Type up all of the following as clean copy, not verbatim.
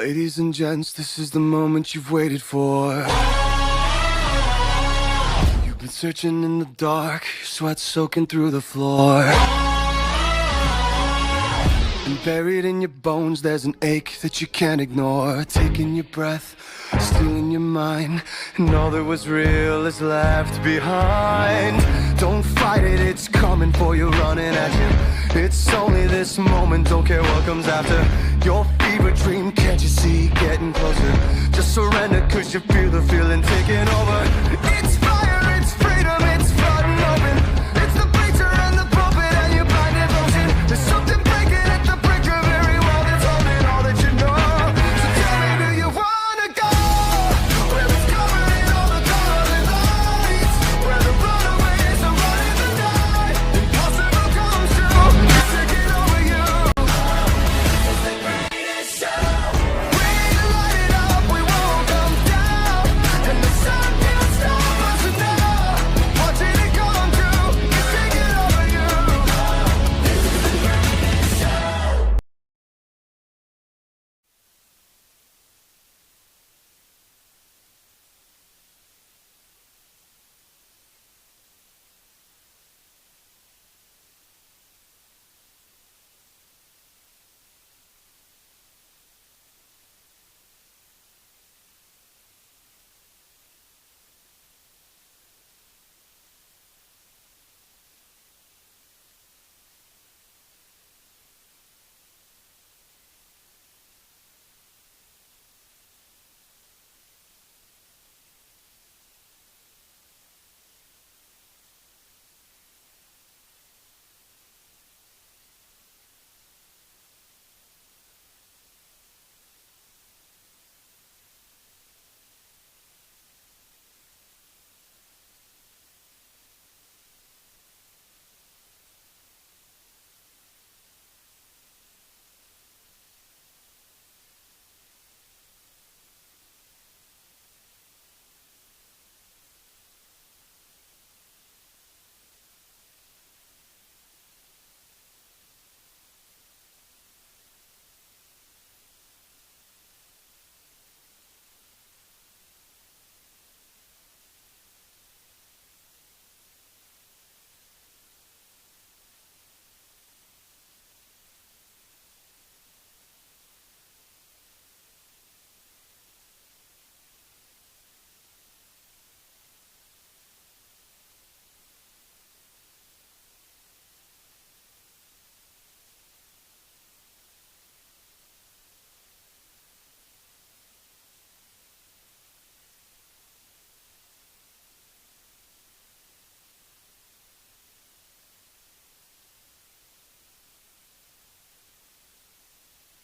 Ladies and gents, this is the moment you've waited for. You've been searching in the dark, your sweat soaking through the floor. And buried in your bones, there's an ache that you can't ignore. Taking your breath, stealing your mind, and all that was real is left behind. Don't fight it, it's coming for you, running at you. It's only this moment, don't care what comes after. Your fever dream, can't you see, getting closer? Just surrender, cause you feel the feeling taking over. It's fire, it's freedom, it's flooding open. It's the bleacher and the pulpit and your blind devotion. There's something breaking at the brink of every wall that's holding all that you know. So tell me, do you wanna go where it's covered in all the colored lights, where the runaways are running the night? Impossible comes true, it's taking over you. It's the greatest show. We light it up, we won't come down, and the sun can't stop us now. Watching it come true, it's taking over you. This is the greatest show.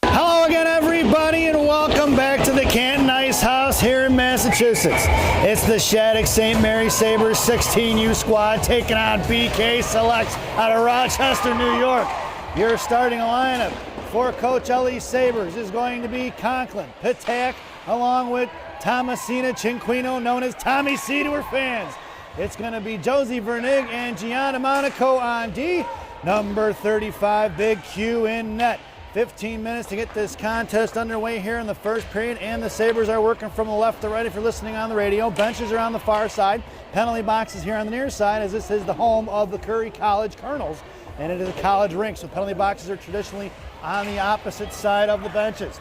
Hello again, everybody, and welcome back to the Canton Ice House here in Massachusetts. It's the Shattuck St. Mary Sabres 16U squad taking on BK Selects out of Rochester, New York. Your starting lineup for Coach Ellie Sabres is going to be Conklin, Patak, along with Thomasina Cinquino, known as Tommy C to her fans. It's going to be Josie Vernig and Gianna Monaco on D. Number 35, Big Q in net. 15 minutes to get this contest underway here in the first period, and the Sabres are working from the left to right if you're listening on the radio. Benches are on the far side, penalty boxes here on the near side, as this is the home of the Curry College Colonels, and it is a college rink, so penalty boxes are traditionally on the opposite side of the benches.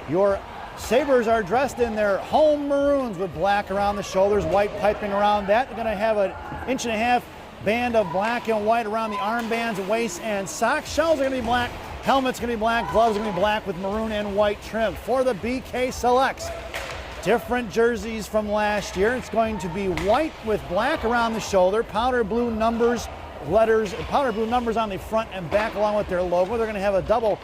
Your Sabres are dressed in their home maroons with black around the shoulders, white piping around that. They're going to have an 1.5-inch band of black and white around the armbands, waist, and socks. Shells are going to be black. Helmet's going to be black, gloves are going to be black with maroon and white trim. For the BK Selects, different jerseys from last year. It's going to be white with black around the shoulder, powder blue numbers, powder blue numbers on the front and back along with their logo. They're going to have a double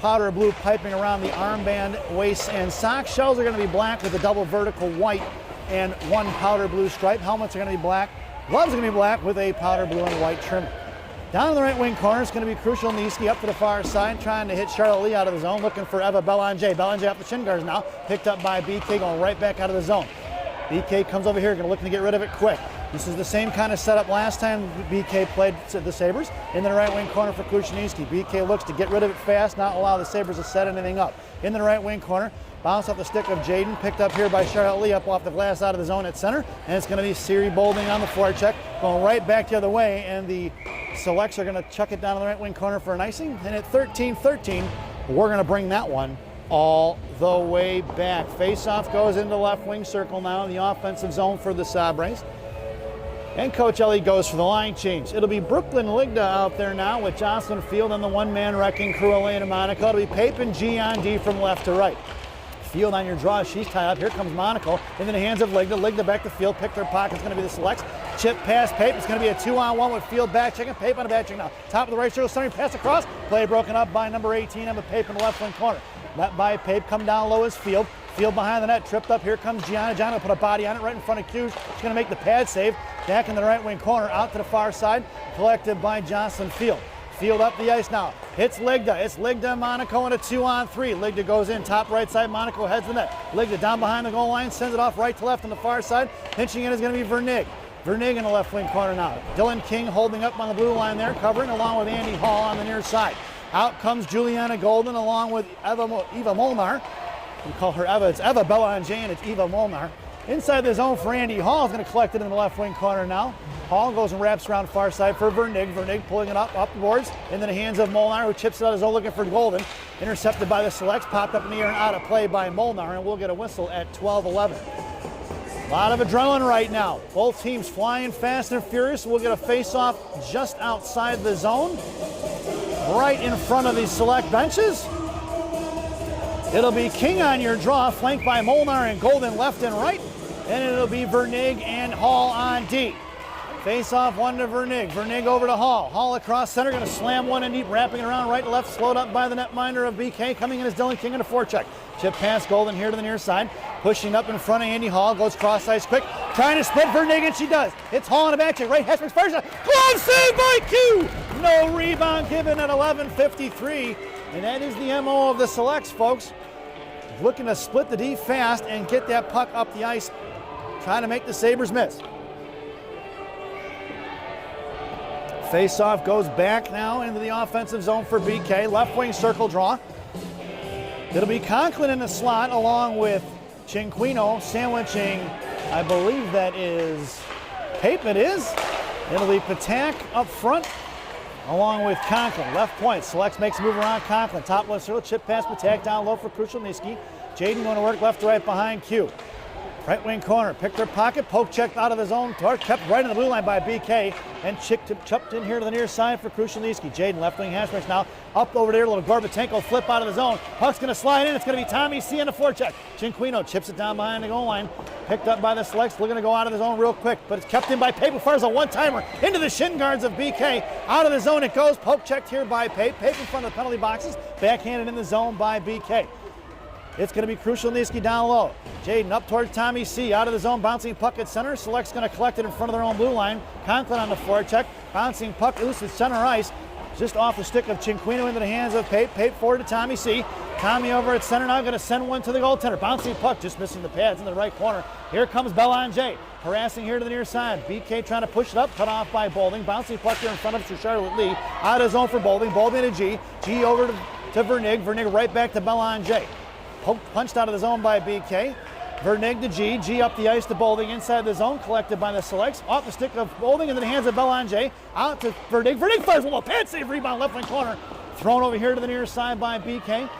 powder blue piping around the armband, waist, and sock. Shells are going to be black with a double vertical white and one powder blue stripe. Helmets are going to be black. Gloves are going to be black with a powder blue and white trim. Down in the right wing corner, it's going to be Crucial Niski up to the far side, trying to hit Charlotte Lee out of the zone, looking for Eva Belanger. Belanger off the shin guards now, picked up by BK, going right back out of the zone. BK comes over here, looking to get rid of it quick. This is the same kind of setup last time BK played the Sabres. In the right wing corner for Krushelnyski. BK looks to get rid of it fast, not allow the Sabres to set anything up. In the right wing corner, bounce off the stick of Jaden, picked up here by Charlotte Lee, up off the glass out of the zone at center, and it's going to be Siri Bolding on the forecheck, going right back the other way, and the Selects are going to chuck it down in the right wing corner for an icing, and at 13-13, we're going to bring that one all the way back. Face-off goes into left wing circle now in the offensive zone for the Sabres. And Coach Ellie goes for the line change. It'll be Brooklyn Ligda out there now with Jocelyn Field and the one-man wrecking crew, Elena Monaco. It'll be Pape and G on D from left to right. Field on your draw, she's tied up. Here comes Monaco into the hands of Ligda. Ligda back to Field, picked her pocket. It's going to be the Selects. Chip pass Pape. It's going to be a 2-on-1 with Field back checking. Pape on the back check now. Top of the right circle, centering pass across. Play broken up by number 18 Emma Pape in the left wing corner. Let by Pape, come down low as Field. Field behind the net, tripped up. Here comes Gianna. Gianna will put a body on it right in front of Hughes. She's going to make the pad save. Back in the right wing corner, out to the far side. Collected by Jocelyn Field. Field up the ice now. Hits Ligda. It's Ligda, Monaco, and a 2-on-3. Ligda goes in, top right side. Monaco heads the net. Ligda down behind the goal line, sends it off right to left on the far side. Pinching in is going to be Vernig. Vernig in the left wing corner now. Dylan King holding up on the blue line there, covering along with Andy Hall on the near side. Out comes Juliana Golden along with Eva Molnar. We call her Eva. It's Eva Belanger and it's Eva Molnar. Inside the zone for Andy Hall is going to collect it in the left wing corner now. Hall goes and wraps around far side for Vernig. Vernig pulling it up the boards into the hands of Molnar, who chips it out of zone looking for Golden. Intercepted by the Selects, popped up in the air and out of play by Molnar, and we'll get a whistle at 12-11. A lot of adrenaline right now. Both teams flying fast and furious. We'll get a face-off just outside the zone, right in front of the Select benches. It'll be King on your draw, flanked by Molnar and Golden left and right. And it'll be Vernig and Hall on D. Face off one to Vernig. Vernig over to Hall. Hall across center, going to slam one in deep, wrapping it around right to left, slowed up by the netminder of BK. Coming in is Dylan King in a forecheck. Chip pass Golden here to the near side. Pushing up in front of Andy Hall. Goes cross ice quick. Trying to split Vernig, and she does. It's Hall in the back check. Right, Hesper's first. Glove save by Q. No rebound given at 11:53. And that is the MO of the Selects, folks. Looking to split the D fast and get that puck up the ice. Trying to make the Sabres miss. Face-off goes back now into the offensive zone for BK. Left wing circle draw. It'll be Conklin in the slot along with Cinquino sandwiching, I believe that is Pape, it is. It'll be Patak up front along with Conklin. Left point, Selects makes a move around Conklin. Top left circle, chip pass Patak down low for Krushelnyski. Jaden going to work left to right behind Q. Right wing corner, picked her pocket, poke checked out of the zone, kept right in the blue line by BK, and chucked in here to the near side for Krushelnyski. Jaden left wing hash marks now, up over there, a little Gorbatenko flip out of the zone. Puck's going to slide in, it's going to be Tommy C on the forecheck. Cinquino chips it down behind the goal line, picked up by the Selects, looking to go out of the zone real quick, but it's kept in by Pape, who fires a one-timer into the shin guards of BK. Out of the zone it goes, poke checked here by Pape. Pape in front of the penalty boxes, backhanded in the zone by BK. It's going to be Krushelnyski down low. Jaden up towards Tommy C. Out of the zone, bouncing puck at center. Select's going to collect it in front of their own blue line. Conklin on the forecheck. Bouncing puck loose at center ice. Just off the stick of Cinquino into the hands of Pape. Pape forward to Tommy C. Tommy over at center now, going to send one to the goaltender. Bouncing puck, just missing the pads in the right corner. Here comes Belanger. Harassing here to the near side. BK trying to push it up, cut off by Bolding. Bouncing puck here in front of Charlotte Lee. Out of zone for Bolding. Bolding to G. G over to Vernig. Vernig right back to Belanger. Punched out of the zone by BK. Vernig to G. G up the ice to Bolding inside the zone, collected by the Selects. Off the stick of Bolding into the hands of Belanger. Out to Vernig. Vernig fires one more. Pad save, rebound, left wing corner. Thrown over here to the near side by BK.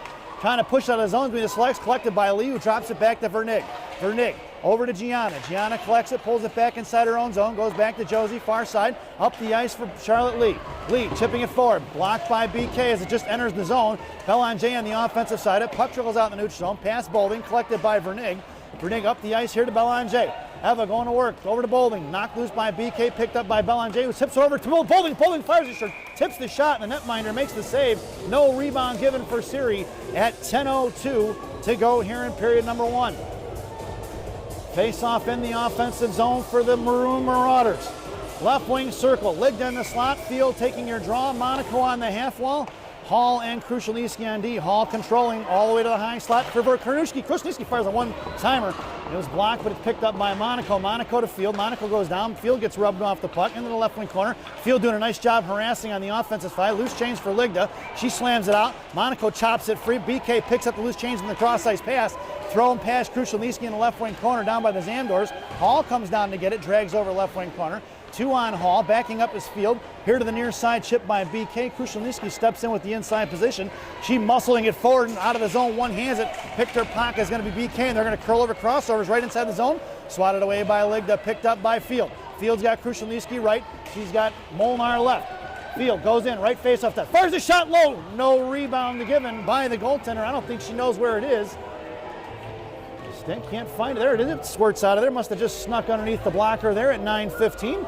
Trying to push out of the zone between the Selects, collected by Lee, who drops it back to Vernig. Vernig over to Gianna. Gianna collects it, pulls it back inside her own zone, goes back to Josie, far side, up the ice for Charlotte Lee. Lee chipping it forward, blocked by BK as it just enters the zone. Belanger on the offensive side, it puck trickles out in the neutral zone, past Bolding, collected by Vernig. Vernig up the ice here to Belanger. Eva going to work, over to Bolding, knocked loose by BK, picked up by Belanger, who tips over to Bolding. Bolding fires it short, tips the shot, and the netminder makes the save. No rebound given for Siri at 10:02 to go here in period number one. Face-off in the offensive zone for the Maroon Marauders. Left wing circle, Ligda in the slot, Field taking your draw, Monaco on the half wall, Hall and Krushelnyski on D. Hall controlling all the way to the high slot for Krushelnyski. Krushelnyski fires a one-timer It was blocked, but it's picked up by Monaco. Monaco to Field. Monaco goes down. Field gets rubbed off the puck into the left wing corner. Field doing a nice job harassing on the offensive side. Loose change for Ligda. She slams it out. Monaco chops it free. BK picks up the loose change in the cross-ice pass. Thrown past Krushelnyski in the left wing corner down by the Zamdors. Hall comes down to get it. Drags over left wing corner. 2 on Hall, backing up his Field. Here to the near side, chipped by BK. Krushelnyski steps in with the inside position. She muscling it forward and out of the zone, one hands it. Picked her pocket is going to be BK, and they're going to curl over crossovers right inside the zone. Swatted away by Ligda, picked up by Field. Field's got Krushelnyski right. She's got Molnar left. Field goes in, right face off that. Fires a shot low. No rebound given by the goaltender. I don't think she knows where it is. Can't find it. There it is. It squirts out of there. Must have just snuck underneath the blocker there at 9:15.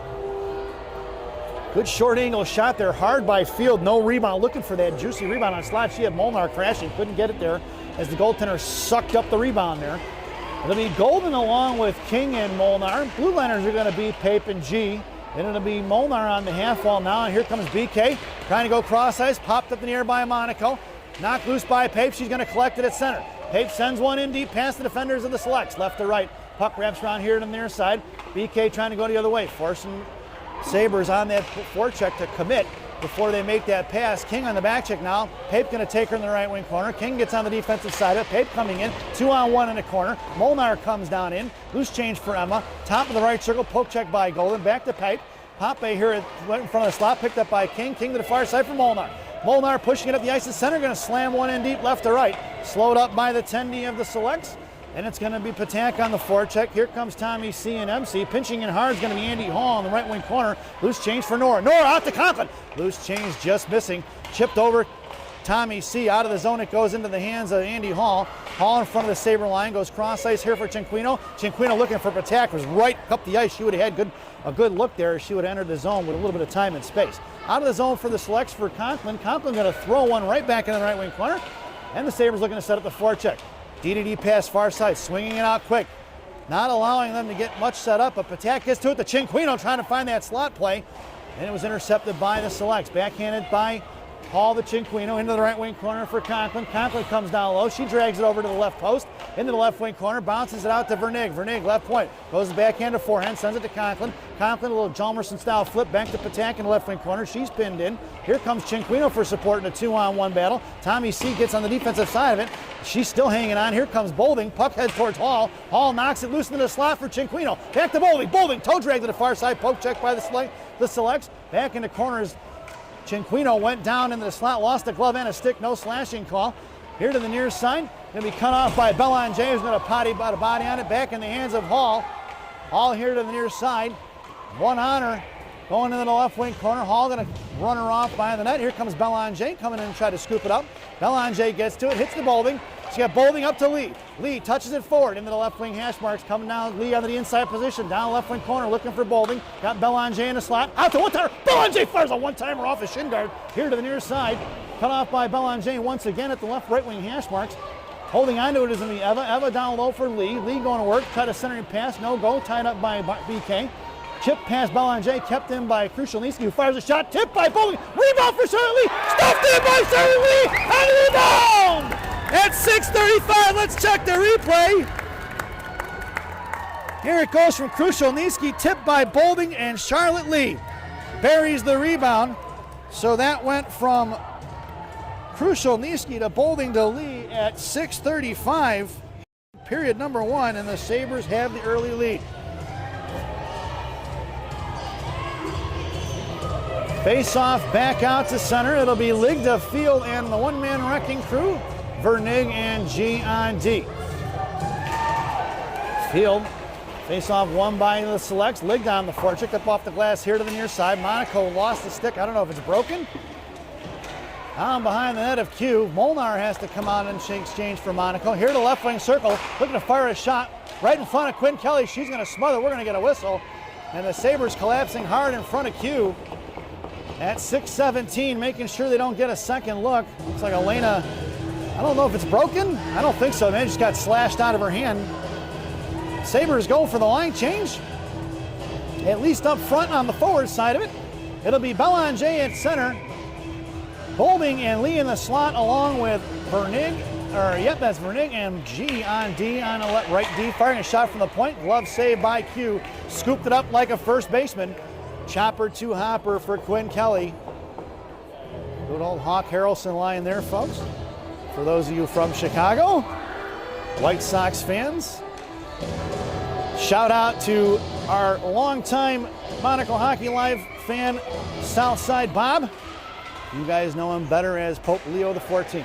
Good short angle shot there. Hard by Field. No rebound. Looking for that juicy rebound on slot. She had Molnar crashing. Couldn't get it there as the goaltender sucked up the rebound there. It'll be Golden along with King and Molnar. Blue liners are going to be Pape and G. Then it'll be Molnar on the half wall now. And here comes BK. Trying to go cross ice. Popped up in the air by Monaco. Knocked loose by Pape. She's going to collect it at center. Pape sends one in deep past the defenders of the Selects, left to right. Puck wraps around here to the near side. BK trying to go the other way, forcing Sabres on that forecheck to commit before they make that pass. King on the back check now. Pape going to take her in the right wing corner. King gets on the defensive side of it. Pape coming in, 2-on-1 in the corner. Molnar comes down in. Loose change for Emma. Top of the right circle, poke check by Golden. Back to Pape. Pape here right in front of the slot, picked up by King. King to the far side for Molnar. Molnar pushing it up the ice to center, going to slam one in deep left to right. Slowed up by the tendy of the Selects, and it's going to be Patak on the forecheck. Here comes Tommy C and MC. Pinching in hard is going to be Andy Hall in the right wing corner. Loose change for Nora. Nora out to Conklin. Loose change just missing. Chipped over Tommy C. Out of the zone, it goes into the hands of Andy Hall. Hall in front of the Sabre line, goes cross ice here for Cinquino. Cinquino looking for Patak, was right up the ice. She would have had a good look there. She would have entered the zone with a little bit of time and space. Out of the zone for the Selects for Conklin. Conklin going to throw one right back into the right wing corner. And the Sabres looking to set up the forecheck. DDD pass far side, swinging it out quick. Not allowing them to get much set up, but Patak gets to it. The Cinquino trying to find that slot play. And it was intercepted by the Selects. Backhanded by Hall the Cinquino into the right wing corner for Conklin. Conklin comes down low. She drags it over to the left post, into the left wing corner, bounces it out to Vernig. Vernig left point, goes the backhand to forehand, sends it to Conklin. Conklin, a little Jalmerson style flip back to Patak in the left wing corner. She's pinned in. Here comes Cinquino for support in a 2-on-1 battle. Tommy C gets on the defensive side of it. She's still hanging on. Here comes Bolding. Puck heads towards Hall. Hall knocks it loose into the slot for Cinquino. Back to Bolding. Bolding toe drag to the far side. Poke check by the Selects. Back into corners. Cinquino went down into the slot, lost a glove and a stick, no slashing call. Here to the near side, going to be cut off by Belanger, who's going to put a body on it, back in the hands of Hall. Hall here to the near side, one on her, going into the left wing corner. Hall going to run her off behind the net. Here comes Belanger, coming in and try to scoop it up. Belanger gets to it, hits the Bolding. She got Bolding up to Lee. Lee touches it forward into the left wing hash marks, coming down. Lee on the inside position, down left wing corner, looking for Bolding. Got Belanger in the slot. Out to one-timer. Belanger fires a one-timer off his shin guard. Here to the near side. Cut off by Belanger once again at the left right wing hash marks. Holding on to it is going to be Eva. Eva down low for Lee. Lee going to work. Try to centering pass. No go. Tied up by BK. Chip past Belanger. Kept in by Krushelnyski, who fires a shot. Tipped by Bolding. Rebound for Charlotte Lee. Stuffed in by Charlotte Lee. And rebound! At 6:35, let's check the replay. Here it goes from Krushelnyski, tipped by Bolding, and Charlotte Lee buries the rebound. So that went from Krushelnyski to Bolding to Lee at 6:35, period number 1, and the Sabres have the early lead. Face off back out to center. It'll be Ligda, Field, and the one-man wrecking crew. Vernig and G on D. Field, face off won by the Selects. Ligda on the forecheck, up off the glass here to the near side. Monaco lost the stick. I don't know if it's broken. Down behind the net of Q. Molnar has to come out and exchange for Monaco. Here to the left wing circle, looking to fire a shot right in front of Quinn Kelly. She's going to smother. We're going to get a whistle. And the Sabres collapsing hard in front of Q. At 6:17, making sure they don't get a second look. Looks like Elena, I don't know if it's broken. I don't think so, man. It just got slashed out of her hand. Sabres go for the line change. At least up front on the forward side of it. It'll be Belanger at center. Bolding and Lee in the slot along with Vernig That's Vernig and G on D on the right D, firing a shot from the point. Glove save by Q. Scooped it up like a first baseman. Chopper to hopper for Quinn Kelly. Good old Hawk Harrelson line there, folks. For those of you from Chicago, White Sox fans, shout out to our longtime Monaco Hockey Live fan, Southside Bob. You guys know him better as Pope Leo XIV.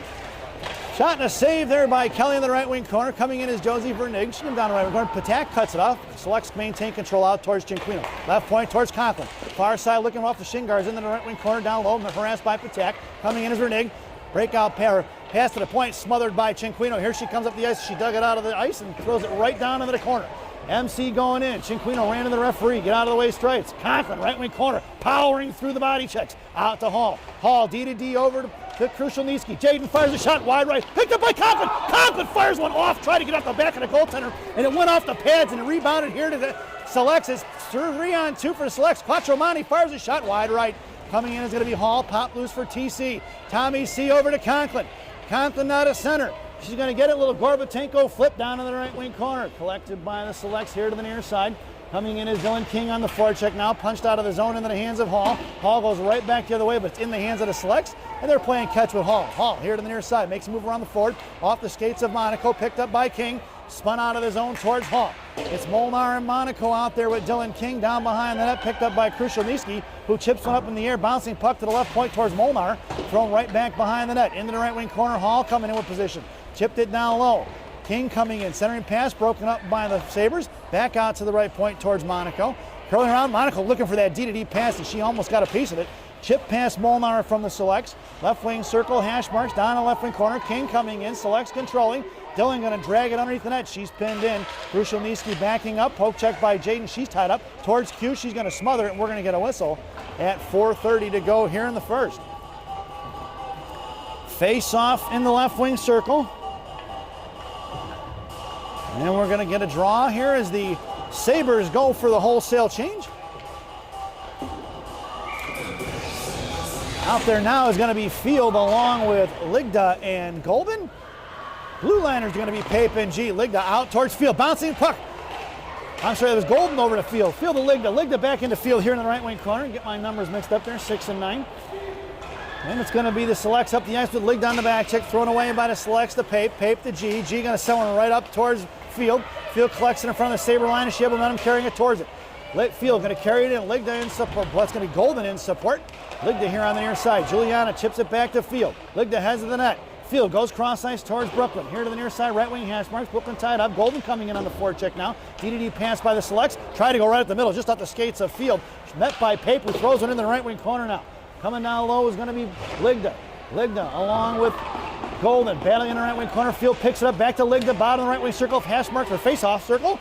Shot and a save there by Kelly in the right wing corner. Coming in is Josie Vernig. She came down the right wing corner. Patak cuts it off. Selects maintain control out towards Cinquino. Left point towards Conklin. Far side looking off the shin guards into the right wing corner. Down low, harassed by Patak. Coming in is Vernig. Breakout pair. Pass to the point, smothered by Cinquino. Here she comes up the ice. She dug it out of the ice and throws it right down into the corner. MC going in. Cinquino ran to the referee. Get out of the way, stripes. Conklin, right wing corner, powering through the body checks. Out to Hall. Hall, D to D over to Krushelnyski. Jaden fires a shot wide right. Picked up by Conklin. Conklin fires one off, tried to get off the back of the goaltender, and it went off the pads and it rebounded here to the Selects. It's 3-on-2 for the Selects. Quattromani fires a shot wide right. Coming in is going to be Hall. Pop loose for TC. Tommy C over to Conklin. Conklin now to center. She's going to get it. Little Gorbatenko flip down in the right wing corner. Collected by the Selects here to the near side. Coming in is Dylan King on the forecheck now. Punched out of the zone into the hands of Hall. Hall goes right back the other way, but it's in the hands of the Selects. And they're playing catch with Hall. Hall here to the near side. Makes a move around the forward. Off the skates of Monaco. Picked up by King. Spun out of the zone towards Hall. It's Molnar and Monaco out there with Dylan King down behind the net. Picked up by Krushelnyski, who chips one up in the air. Bouncing puck to the left point towards Molnar. Thrown right back behind the net. Into the right wing corner. Hall coming in with position. Chipped it down low. King coming in. Centering pass broken up by the Sabres. Back out to the right point towards Monaco. Curling around. Monaco looking for that D-to-D pass, and she almost got a piece of it. Chip past Molnar from the Selects. Left wing circle, hash marks down the left wing corner. King coming in. Selects controlling. Dylan going to drag it underneath the net. She's pinned in. Krushelnyski backing up. Poke check by Jaden. She's tied up. Towards Q. She's going to smother it, and we're going to get a whistle at 4:30 to go here in the first. Face off in the left wing circle. And we're going to get a draw here as the Sabres go for the wholesale change. Out there now is going to be Field along with Ligda and Golden. Blue liner's going to be Pape and G. Ligda out towards Field. Bouncing puck. I'm sorry, it was Golden over to Field. Field to Ligda. Ligda back into Field here in the right wing corner. Get my numbers mixed up there, 6 and 9. And it's going to be the Selects up the ice with Ligda on the back check. Thrown away by the Selects to Pape. Pape to G. G going to sell one right up towards Field. Field collects it in front of the Sabre line, and she has momentum carrying it towards it. Field going to carry it in. Ligda in support. Well, it's going to be Golden in support. Ligda here on the near side. Juliana chips it back to Field. Ligda heads to the net. Field goes cross ice towards Brooklyn. Here to the near side, right wing hash marks. Brooklyn tied up. Golden coming in on the forecheck now. D-to-D pass by the Selects. Try to go right at the middle, just off the skates of Field. Met by Pape, who throws it in the right wing corner now. Coming down low is going to be Ligda. Ligda along with Golden. Battling in the right wing corner. Field picks it up back to Ligda. Bottom of the right wing circle. Hash marks for face-off circle.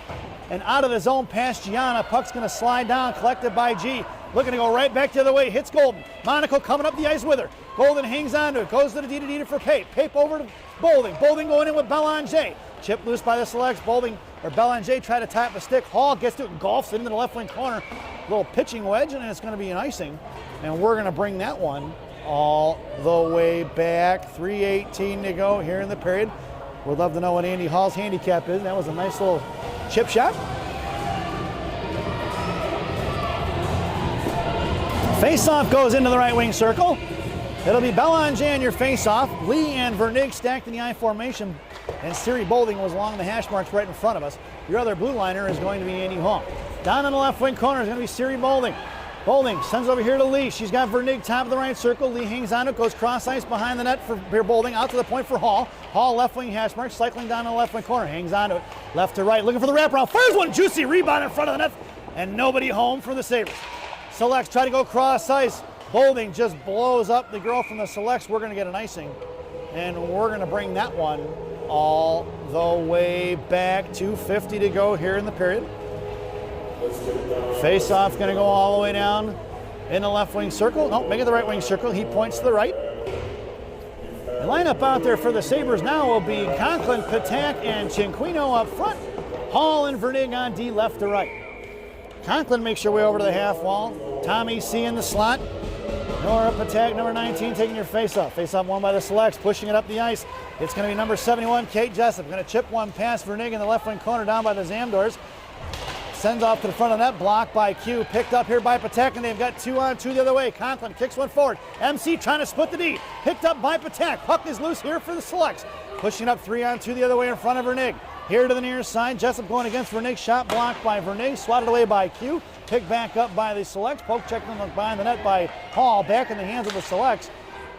And out of the zone past Gianna. Puck's going to slide down. Collected by G. Looking to go right back the other way. Hits Golden. Monaco coming up the ice with her. Golden hangs on to it. Goes to the D-to-D for Pape. Pape over to Bolding. Bolding going in with Belanger. Chip loose by the Selects. Belanger try to tie up a stick. Hall gets to it and golfs it into the left wing corner. Little pitching wedge, and it's going to be an icing. And we're going to bring that one all the way back. 3:18 to go here in the period. We'd love to know what Andy Hall's handicap is. That was a nice little chip shot. Face-off goes into the right wing circle. It'll be Belanger in your face-off. Lee and Vernig stacked in the I formation. And Siri Bolding was along the hash marks right in front of us. Your other blue liner is going to be Andy Hall. Down in the left wing corner is going to be Siri Bolding. Bolding sends over here to Lee. She's got Vernig top of the right circle. Lee hangs on it, goes cross ice behind the net for Bolding. Out to the point for Hall. Hall left wing hash mark, cycling down in the left wing corner. Hangs on to it. Left to right, looking for the wraparound. Fires one juicy rebound in front of the net. And nobody home for the Sabres. Selects try to go cross ice. Bolding just blows up the girl from the Selects. We're going to get an icing. And we're going to bring that one all the way back. 2:50 to go here in the period. Face-off going to go all the way down in the left wing circle. No, make it the right wing circle. He points to the right. The lineup out there for the Sabres now will be Conklin, Patak, and Cinquino up front. Hall and Vernig on D left to right. Conklin makes her way over to the half wall. Tommy C in the slot. Nora Patak, number 19, taking your face-off. Face-off won by the Selects, pushing it up the ice. It's going to be number 71, Kate Jessup. Going to chip one past Vernig in the left wing corner down by the Zamdors. Sends off to the front of the net, blocked by Q. Picked up here by Patak, and they've got 2-on-2 the other way. Conklin kicks one forward. MC trying to split the D. Picked up by Patak. Puck is loose here for the Selects. Pushing up 3-on-2 the other way in front of Vernig. Here to the near side, Jessup going against Vernig. Shot blocked by Vernig, swatted away by Q. Picked back up by the Selects. Poke checked behind the net by Hall. Back in the hands of the Selects.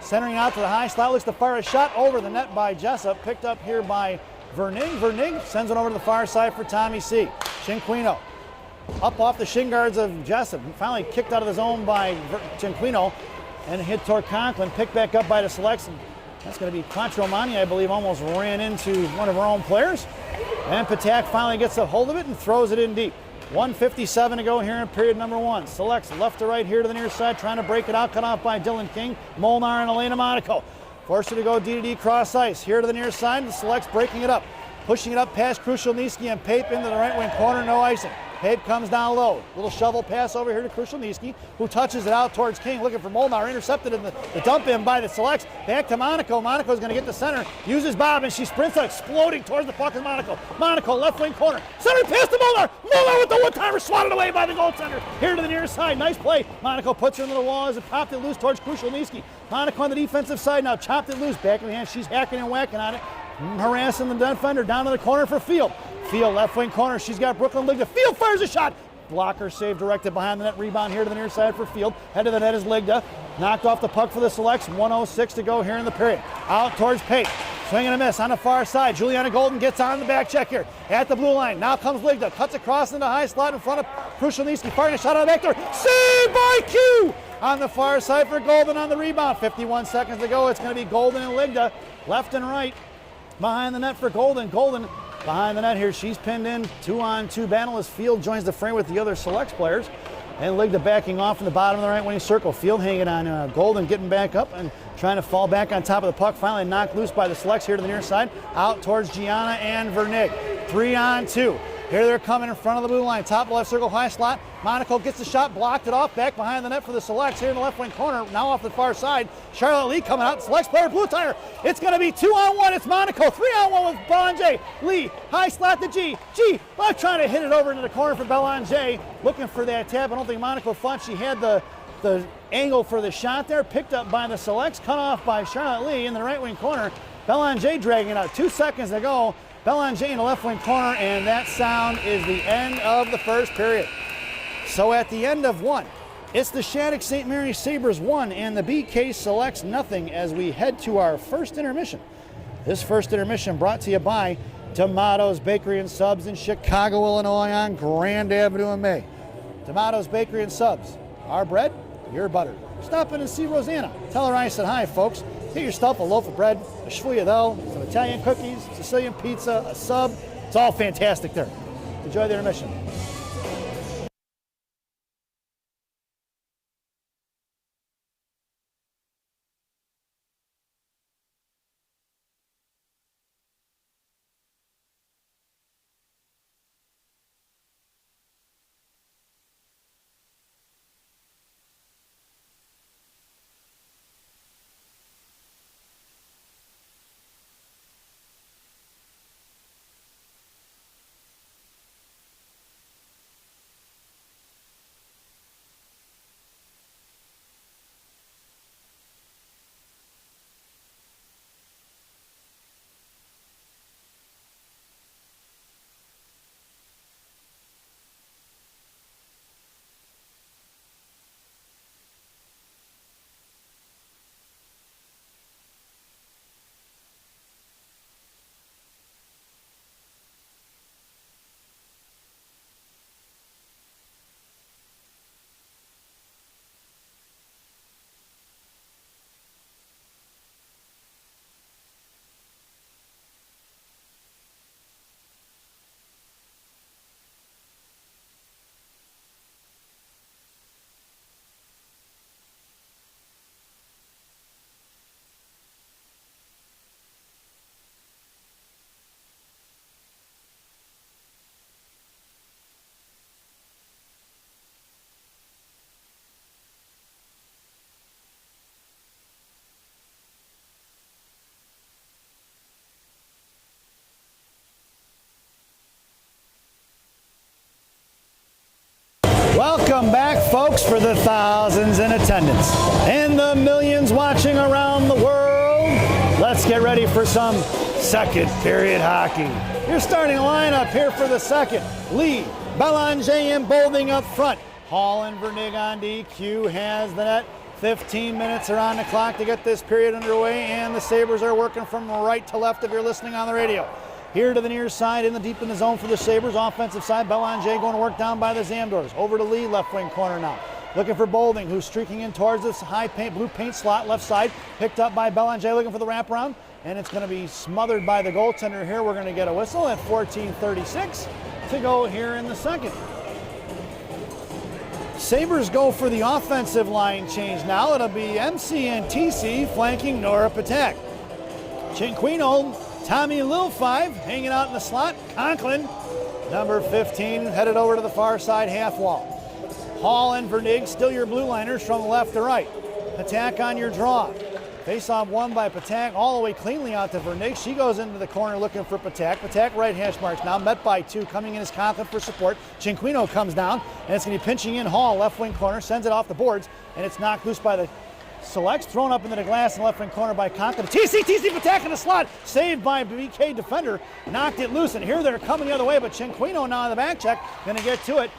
Centering out to the high slot. Looks to fire a shot over the net by Jessup. Picked up here by Vernig. Vernig sends it over to the far side for Tommy C. Cinquino up off the shin guards of Jessup. Finally kicked out of the zone by Cinquino and hit toward Conklin. Picked back up by the Selects. That's going to be Quattromani, I believe, almost ran into one of our own players. And Patak finally gets a hold of it and throws it in deep. 1:57 to go here in period number 1. Selects left to right here to the near side, trying to break it out, cut off by Dylan King, Molnar, and Elena Monaco. Forced her to go D-to-D cross ice. Here to the near side, the Selects breaking it up. Pushing it up past Krushelnyski and Pape into the right wing corner, no icing. Pape comes down low. Little shovel pass over here to Krushelnyski, who touches it out towards King, looking for Molnar. Intercepted in the dump in by the Selects. Back to Monaco. Monaco's going to get the center. Uses Bob, and she sprints out, exploding towards the puck of Monaco. Monaco, left wing corner. Center pass to Molnar. Molnar with the one-timer, swatted away by the goaltender. Here to the near side. Nice play. Monaco puts her into the wall as it popped it loose towards Krushelnyski. Monaco on the defensive side now, chopped it loose. Back in the hand, she's hacking and whacking on it. Harassing the defender down to the corner for Field. Field left wing corner. She's got Brooklyn Ligda. Field fires a shot. Blocker save directed behind the net. Rebound here to the near side for Field. Head to the net is Ligda. Knocked off the puck for the Selects. 1:06 to go here in the period. Out towards Pate. Swing and a miss on the far side. Juliana Golden gets on the back check here at the blue line. Now comes Ligda. Cuts across into high slot in front of Krushelnyski. Firing a shot out of the back door. Saved by Q on the far side for Golden on the rebound. 51 seconds to go. It's going to be Golden and Ligda left and right. Behind the net for Golden. Golden behind the net here. She's pinned in. 2-on-2 battle as Field joins the frame with the other Selects players. And Ligda backing off in the bottom of the right wing circle. Field hanging on Golden, getting back up and trying to fall back on top of the puck. Finally knocked loose by the Selects here to the near side. Out towards Gianna and Vernig. 3-on-2. Here they're coming in front of the blue line. Top left circle, high slot. Monaco gets the shot, blocked it off, back behind the net for the Selects here in the left wing corner. Now off the far side. Charlotte Lee coming out. Selects player, blue tire. It's going to be 2-on-1. It's Monaco. 3-on-1 with Belanger. Lee, high slot to G. G, left trying to hit it over into the corner for Belanger. Looking for that tap. I don't think Monaco thought she had the angle for the shot there. Picked up by the Selects, cut off by Charlotte Lee in the right wing corner. Belanger dragging it out. 2 seconds to go. Belanger in the left wing corner, and that sound is the end of the first period. So at the end of 1, it's the Shattuck St. Mary Sabres 1 and the BK Selects nothing as we head to our first intermission. This first intermission brought to you by Tomatoes Bakery and Subs in Chicago, Illinois on Grand Avenue in May. Tomatoes Bakery and Subs, our bread, your butter. Stop in and see Rosanna. Tell her I said hi, folks. Get yourself a loaf of bread, a sfogliatelle, some Italian cookies, Sicilian pizza, a sub. It's all fantastic there. Enjoy the intermission. Welcome back, folks, for the thousands in attendance and the millions watching around the world. Let's get ready for some second period hockey. Your starting lineup here for the second. Lee, Belanger, and Bolding up front. Hall and Vernig on DQ has the net. 15 minutes are on the clock to get this period underway, and the Sabres are working from right to left if you're listening on the radio. Here to the near side, deep in the zone for the Sabres. Offensive side, Belanger going to work down by the Zamdors. Over to Lee, left wing corner now. Looking for Bolding, who's streaking in towards this high paint, blue paint slot, left side. Picked up by Belanger, looking for the wraparound. And it's going to be smothered by the goaltender here. We're going to get a whistle at 14:36 to go here in the second. Sabres go for the offensive line change now. It'll be MC and TC flanking Nora Patak. Cinquino, Tommy Lil5 hanging out in the slot. Conklin, number 15, headed over to the far side half wall. Hall and Vernig, still your blue liners from left to right. Patak on your draw. Face-off won by Patak all the way cleanly out to Vernig. She goes into the corner looking for Patak. Patak right hash marks now, met by two. Coming in is Conklin for support. Cinquino comes down, and it's going to be pinching in Hall, left wing corner, sends it off the boards, and it's knocked loose by the Selects, thrown up into the glass in left wing corner by Conklin. TC Patak in the slot, saved by BK defender, knocked it loose, and here they're coming the other way, but Cinquino now on the back check, going to get to it.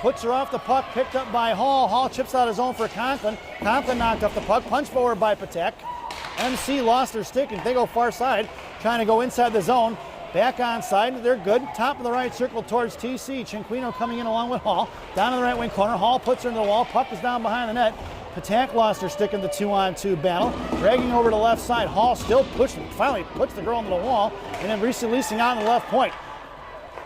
Puts her off the puck, picked up by Hall. Hall chips out his own for Conklin. Conklin knocked off the puck, punched forward by Patak. MC lost their stick, and they go far side, trying to go inside the zone. Back on side, they're good. Top of the right circle towards TC. Cinquino coming in along with Hall. Down in the right wing corner, Hall puts her into the wall. Puck is down behind the net. Patak lost her stick in the 2-on-2 battle. Dragging over to the left side, Hall still finally puts the girl into the wall, and then releasing out on the left point.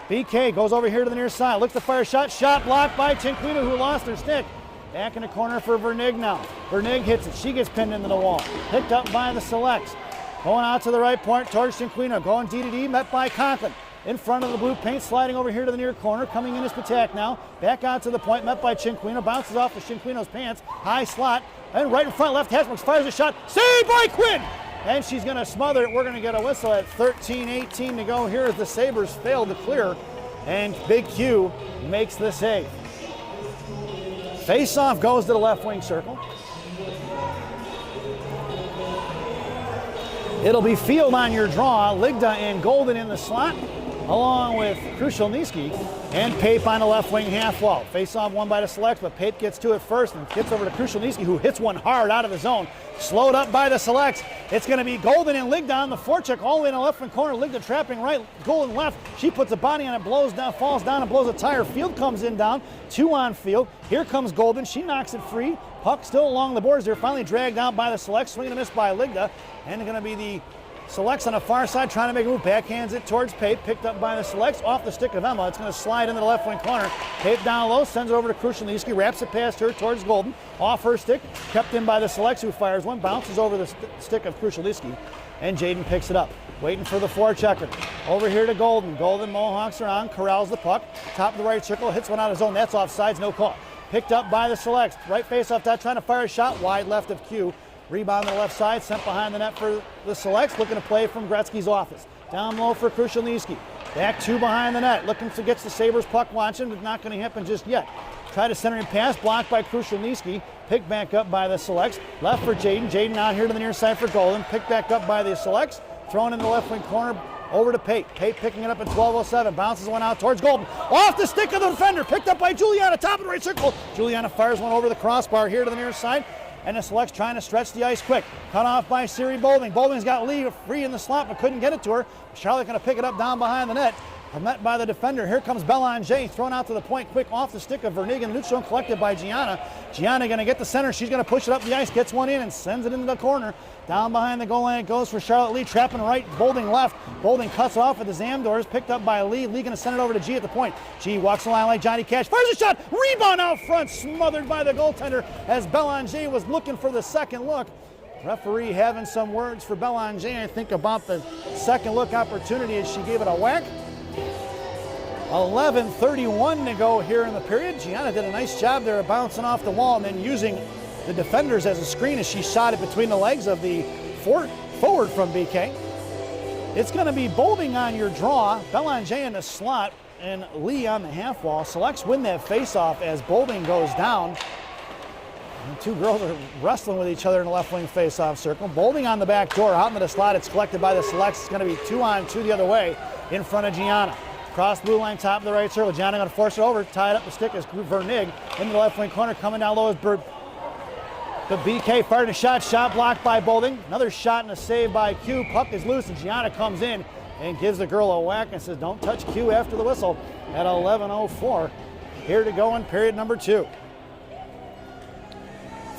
BK goes over here to the near side, looks to fire a shot blocked by Cinquino, who lost her stick. Back in the corner for Vernig now. Vernig hits it, she gets pinned into the wall. Picked up by the Selects. Going out to the right point towards Cinquino, going D-to-D, met by Conklin. In front of the blue paint, sliding over here to the near corner, coming in is Patak now. Back out to the point, met by Cinquino, bounces off of Cinquino's pants, high slot, and right in front, left hash fires a shot, saved by Quinn! And she's going to smother it. We're going to get a whistle at 13:18 to go here as the Sabres fail to clear, and Big Q makes the save. Face-off goes to the left wing circle. It'll be Field on your draw, Ligda and Golden in the slot, along with Krushelnyski and Pape on the left wing half wall. Face-off won by the Selects, but Pape gets to it first and gets over to Krushelnyski, who hits one hard out of the zone. Slowed up by the Selects. It's going to be Golden and Ligda on the forecheck, all the way in the left wing corner. Ligda trapping right, Golden left. She puts a body on it, blows down, falls down and blows a tire. Field comes in down, two on Field. Here comes Golden. She knocks it free. Puck still along the boards. They're finally dragged out by the Selects. Swing and a miss by Ligda. And going to be the Selects on the far side trying to make a move. Backhands it towards Pape. Picked up by the Selects off the stick of Emma. It's going to slide into the left wing corner. Pape down low, sends it over to Krushelnyski. Wraps it past her towards Golden. Off her stick. Kept in by the Selects, who fires one. Bounces over the stick of Krushelnyski. And Jaden picks it up. Waiting for the forechecker. Over here to Golden. Golden Mohawks are on. Corrals the puck. Top of the right circle. Hits one out of zone. That's offsides. No call. Picked up by the Selects. Right face off that, trying to fire a shot wide left of Q. Rebound on the left side, sent behind the net for the Selects, looking to play from Gretzky's office. Down low for Krushelnyski. Back two behind the net, looking to get the Sabres puck launching, but not going to happen just yet. Try to centering pass, blocked by Krushelnyski. Picked back up by the Selects. Left for Jaden. Jaden out here to the near side for Golden. Picked back up by the Selects. Thrown in the left wing corner. Over to Pape. Pape picking it up at 12:07. Bounces one out towards Golden. Off the stick of the defender. Picked up by Juliana. Top of the right circle. Juliana fires one over the crossbar here to the near side. And the Selects trying to stretch the ice quick. Cut off by Siri Bolding. Bolding's got Lee free in the slot, but couldn't get it to her. Charlotte going to pick it up down behind the net. Met by the defender. Here comes Belanger, thrown out to the point quick off the stick of Vernig, and neutral collected by Gianna. Gianna going to get the center. She's going to push it up the ice, gets one in and sends it into the corner. Down behind the goal line it goes for Charlotte Lee, trapping right, Bolding left. Bolding cuts off at the Zamdors, picked up by Lee. Lee going to send it over to G at the point. G walks the line like Johnny Cash, fires a shot, rebound out front, smothered by the goaltender as Belanger was looking for the second look. Referee having some words for Belanger, I think, about the second look opportunity as she gave it a whack. 11:31 to go here in the period. Gianna did a nice job there of bouncing off the wall and then using the defenders as a screen as she shot it between the legs of the forward from BK. It's going to be Bolding on your draw. Belanger in the slot. and Lee on the half wall. Selects win that face-off as Bolding goes down. And two girls are wrestling with each other in the left wing face-off circle. Bolding on the back door, out into the slot. It's collected by the Selects. It's going to be 2-on-2 the other way in front of Gianna. Cross blue line, top of the right circle. Gianna going to force it over. Tied up the stick is Vernig into the left wing corner. Coming down low is Bird. But BK fired a shot. Shot blocked by Bolding. Another shot and a save by Q. Puck is loose and Gianna comes in and gives the girl a whack and says, don't touch Q after the whistle at 11:04. Here to go in period number 2.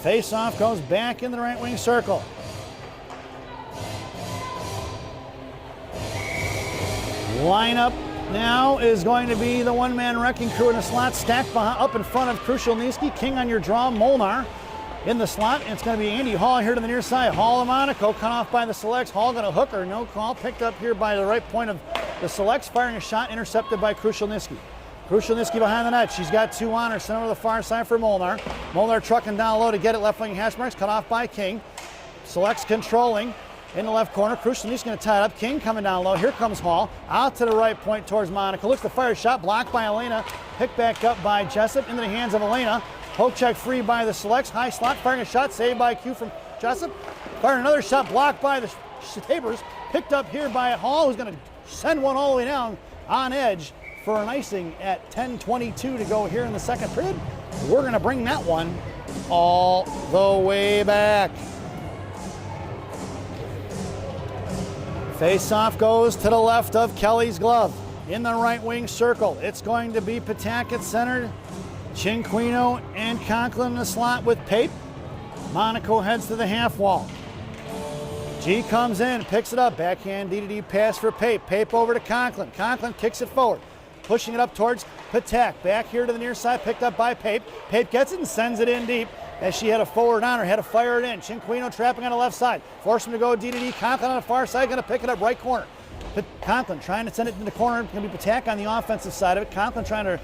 Face-off goes back in the right wing circle. Lineup now is going to be the one-man wrecking crew in the slot, stacked up in front of Krushelnyski. King on your draw, Molnar in the slot. And it's going to be Andy Hall here to the near side. Hall and Monaco cut off by the Selects. Hall going to hook her, no call. Picked up here by the right point of the Selects, firing a shot, intercepted by Krushelnyski. Krushelnyski behind the net. She's got 2 on her. Sent over the far side for Molnar. Molnar trucking down low to get it. Left wing hash marks. Cut off by King. Selects controlling in the left corner. Krushelnyski going to tie it up. King coming down low. Here comes Hall. Out to the right point towards Monaco. Looks to fire a shot. Blocked by Elena. Picked back up by Jessup into the hands of Elena. Poke check free by the Selects. High slot. Firing a shot. Saved by Q from Jessup. Firing another shot. Blocked by the Sabres. Picked up here by Hall, who's going to send one all the way down on edge for an icing at 10:22 to go here in the second period. We're going to bring that one all the way back. Face-off goes to the left of Kelly's glove. In the right wing circle, it's going to be Patak at center. Cinquino and Conklin in the slot with Pape. Monaco heads to the half wall. G comes in, picks it up. Backhand DDD pass for Pape. Pape over to Conklin. Conklin kicks it forward. Pushing it up towards Patak. Back here to the near side, picked up by Pape. Pape gets it and sends it in deep as she had a forward on her, had to fire it in. Cinquino trapping on the left side. Force him to go DDD. Conklin on the far side, going to pick it up right corner. Conklin trying to send it in the corner. Going to be Patak on the offensive side of it. Conklin trying to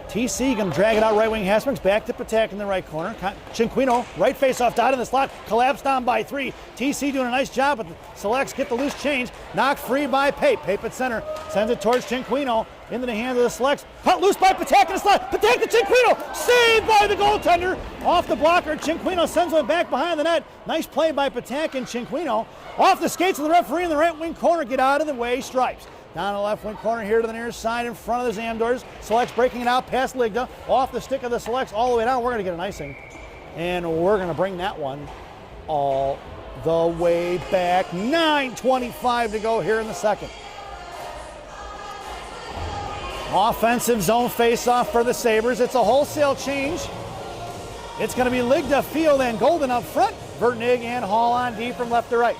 TC going to drag it out right wing Hasmarks. Back to Patak in the right corner. Cinquino, right face off, dot in the slot. Collapsed down by 3. TC doing a nice job, but the Selects get the loose change. Knocked free by Pape. Pape at center. Sends it towards Cinquino. Into the hands of the Selects. Cut loose by Patak in the slot. Patak to Cinquino. Saved by the goaltender. Off the blocker. Cinquino sends one back behind the net. Nice play by Patak and Cinquino. Off the skates of the referee in the right wing corner. Get out of the way. Stripes. Down the left wing corner here to the near side in front of the Zamdors. Selects breaking it out past Ligda. Off the stick of the Selects all the way down. We're going to get an icing. And we're going to bring that one all the way back. 9:25 to go here in the second. Offensive zone face-off for the Sabres. It's a wholesale change. It's going to be Ligda, Field, and Golden up front. Vertnig and Hall on D from left to right.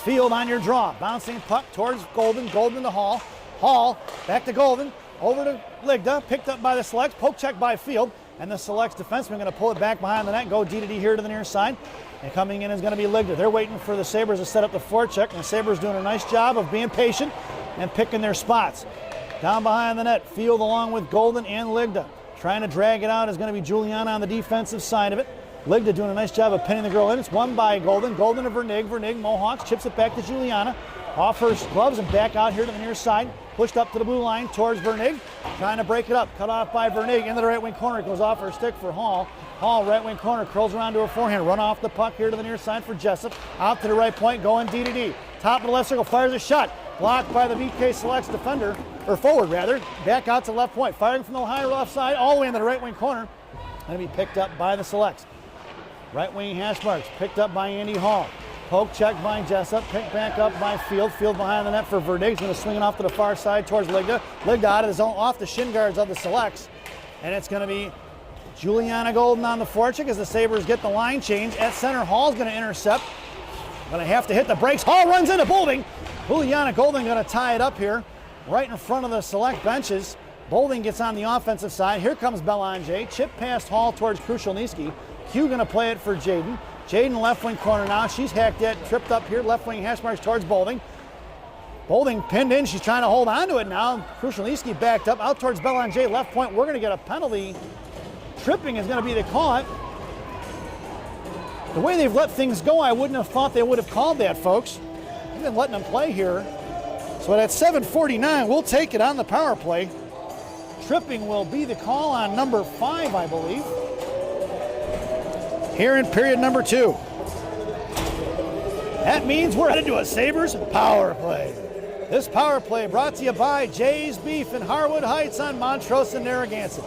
Field on your draw. Bouncing puck towards Golden. Golden to Hall. Hall back to Golden. Over to Ligda. Picked up by the Selects. Poke check by Field. And the Selects defenseman going to pull it back behind the net. Go D to D here to the near side. And coming in is going to be Ligda. They're waiting for the Sabres to set up the forecheck. And the Sabres doing a nice job of being patient and picking their spots. Down behind the net. Field along with Golden and Ligda. Trying to drag it out is going to be Juliana on the defensive side of it. Ligda doing a nice job of pinning the girl in. It's won by Golden. Golden to Vernig. Vernig, Mohawks, chips it back to Juliana. Off her gloves and back out here to the near side. Pushed up to the blue line towards Vernig. Trying to break it up. Cut off by Vernig. Into the right wing corner. It goes off her stick for Hall. Hall, right wing corner. Curls around to her forehand. Run off the puck here to the near side for Jessup. Out to the right point. Going D to D. Top of the left circle. Fires a shot. Blocked by the BK Selects defender. Or forward rather. Back out to left point. Firing from the high left side. All the way into the right wing corner. Going to be picked up by the Selects. Right wing hash marks, picked up by Andy Hall. Poke check by Jessup, picked back up by Field. Field behind the net for Verdig. He's going to swing it off to the far side towards Ligda. Ligda out of the zone, off the shin guards of the Selects. And it's going to be Juliana Golden on the forecheck as the Sabres get the line change. At center, Hall's going to intercept. Going to have to hit the brakes. Hall runs into Bolding. Juliana Golden going to tie it up here right in front of the Select benches. Bolding gets on the offensive side. Here comes Belanger. Chip past Hall towards Krushelnyski. Q going to play it for Jaden. Jaden left wing corner now. She's hacked it, tripped up here. Left wing hash marks towards Bolding. Bolding pinned in. She's trying to hold on to it now. Krushelnyski backed up out towards Belanger. Left point. We're going to get a penalty. Tripping is going to be the call. It. The way they've let things go, I wouldn't have thought they would have called that, folks. They've been letting them play here So at 7:49, we'll take it on the power play. Tripping will be the call on number 5, I believe, here in period number 2. That means we're headed to a Sabres power play. This power play brought to you by Jay's Beef in Harwood Heights on Montrose and Narragansett.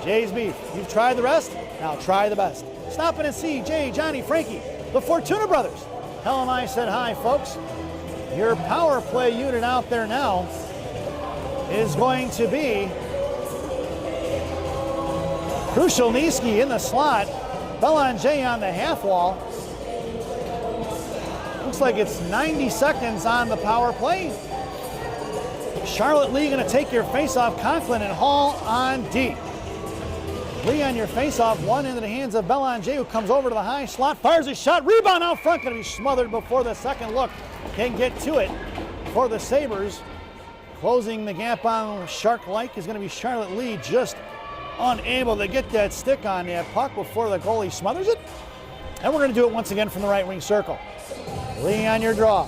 Jay's Beef, you've tried the rest, now try the best. Stop in and see Jay, Johnny, Frankie, the Fortuna brothers. Tell them I said hi, folks. Your power play unit out there now is going to be Krushelnyski in the slot, Belanger on the half wall. Looks like it's 90 seconds on the power play. Charlotte Lee going to take your face-off. Conklin and Hall on D. Lee on your face-off, one into the hands of Belanger, who comes over to the high slot, fires a shot, rebound out front, going to be smothered before the second look can get to it for the Sabres. Closing the gap on Shark-like is going to be Charlotte Lee, just unable to get that stick on that puck before the goalie smothers it. And we're going to do it once again from the right wing circle. Lee on your draw.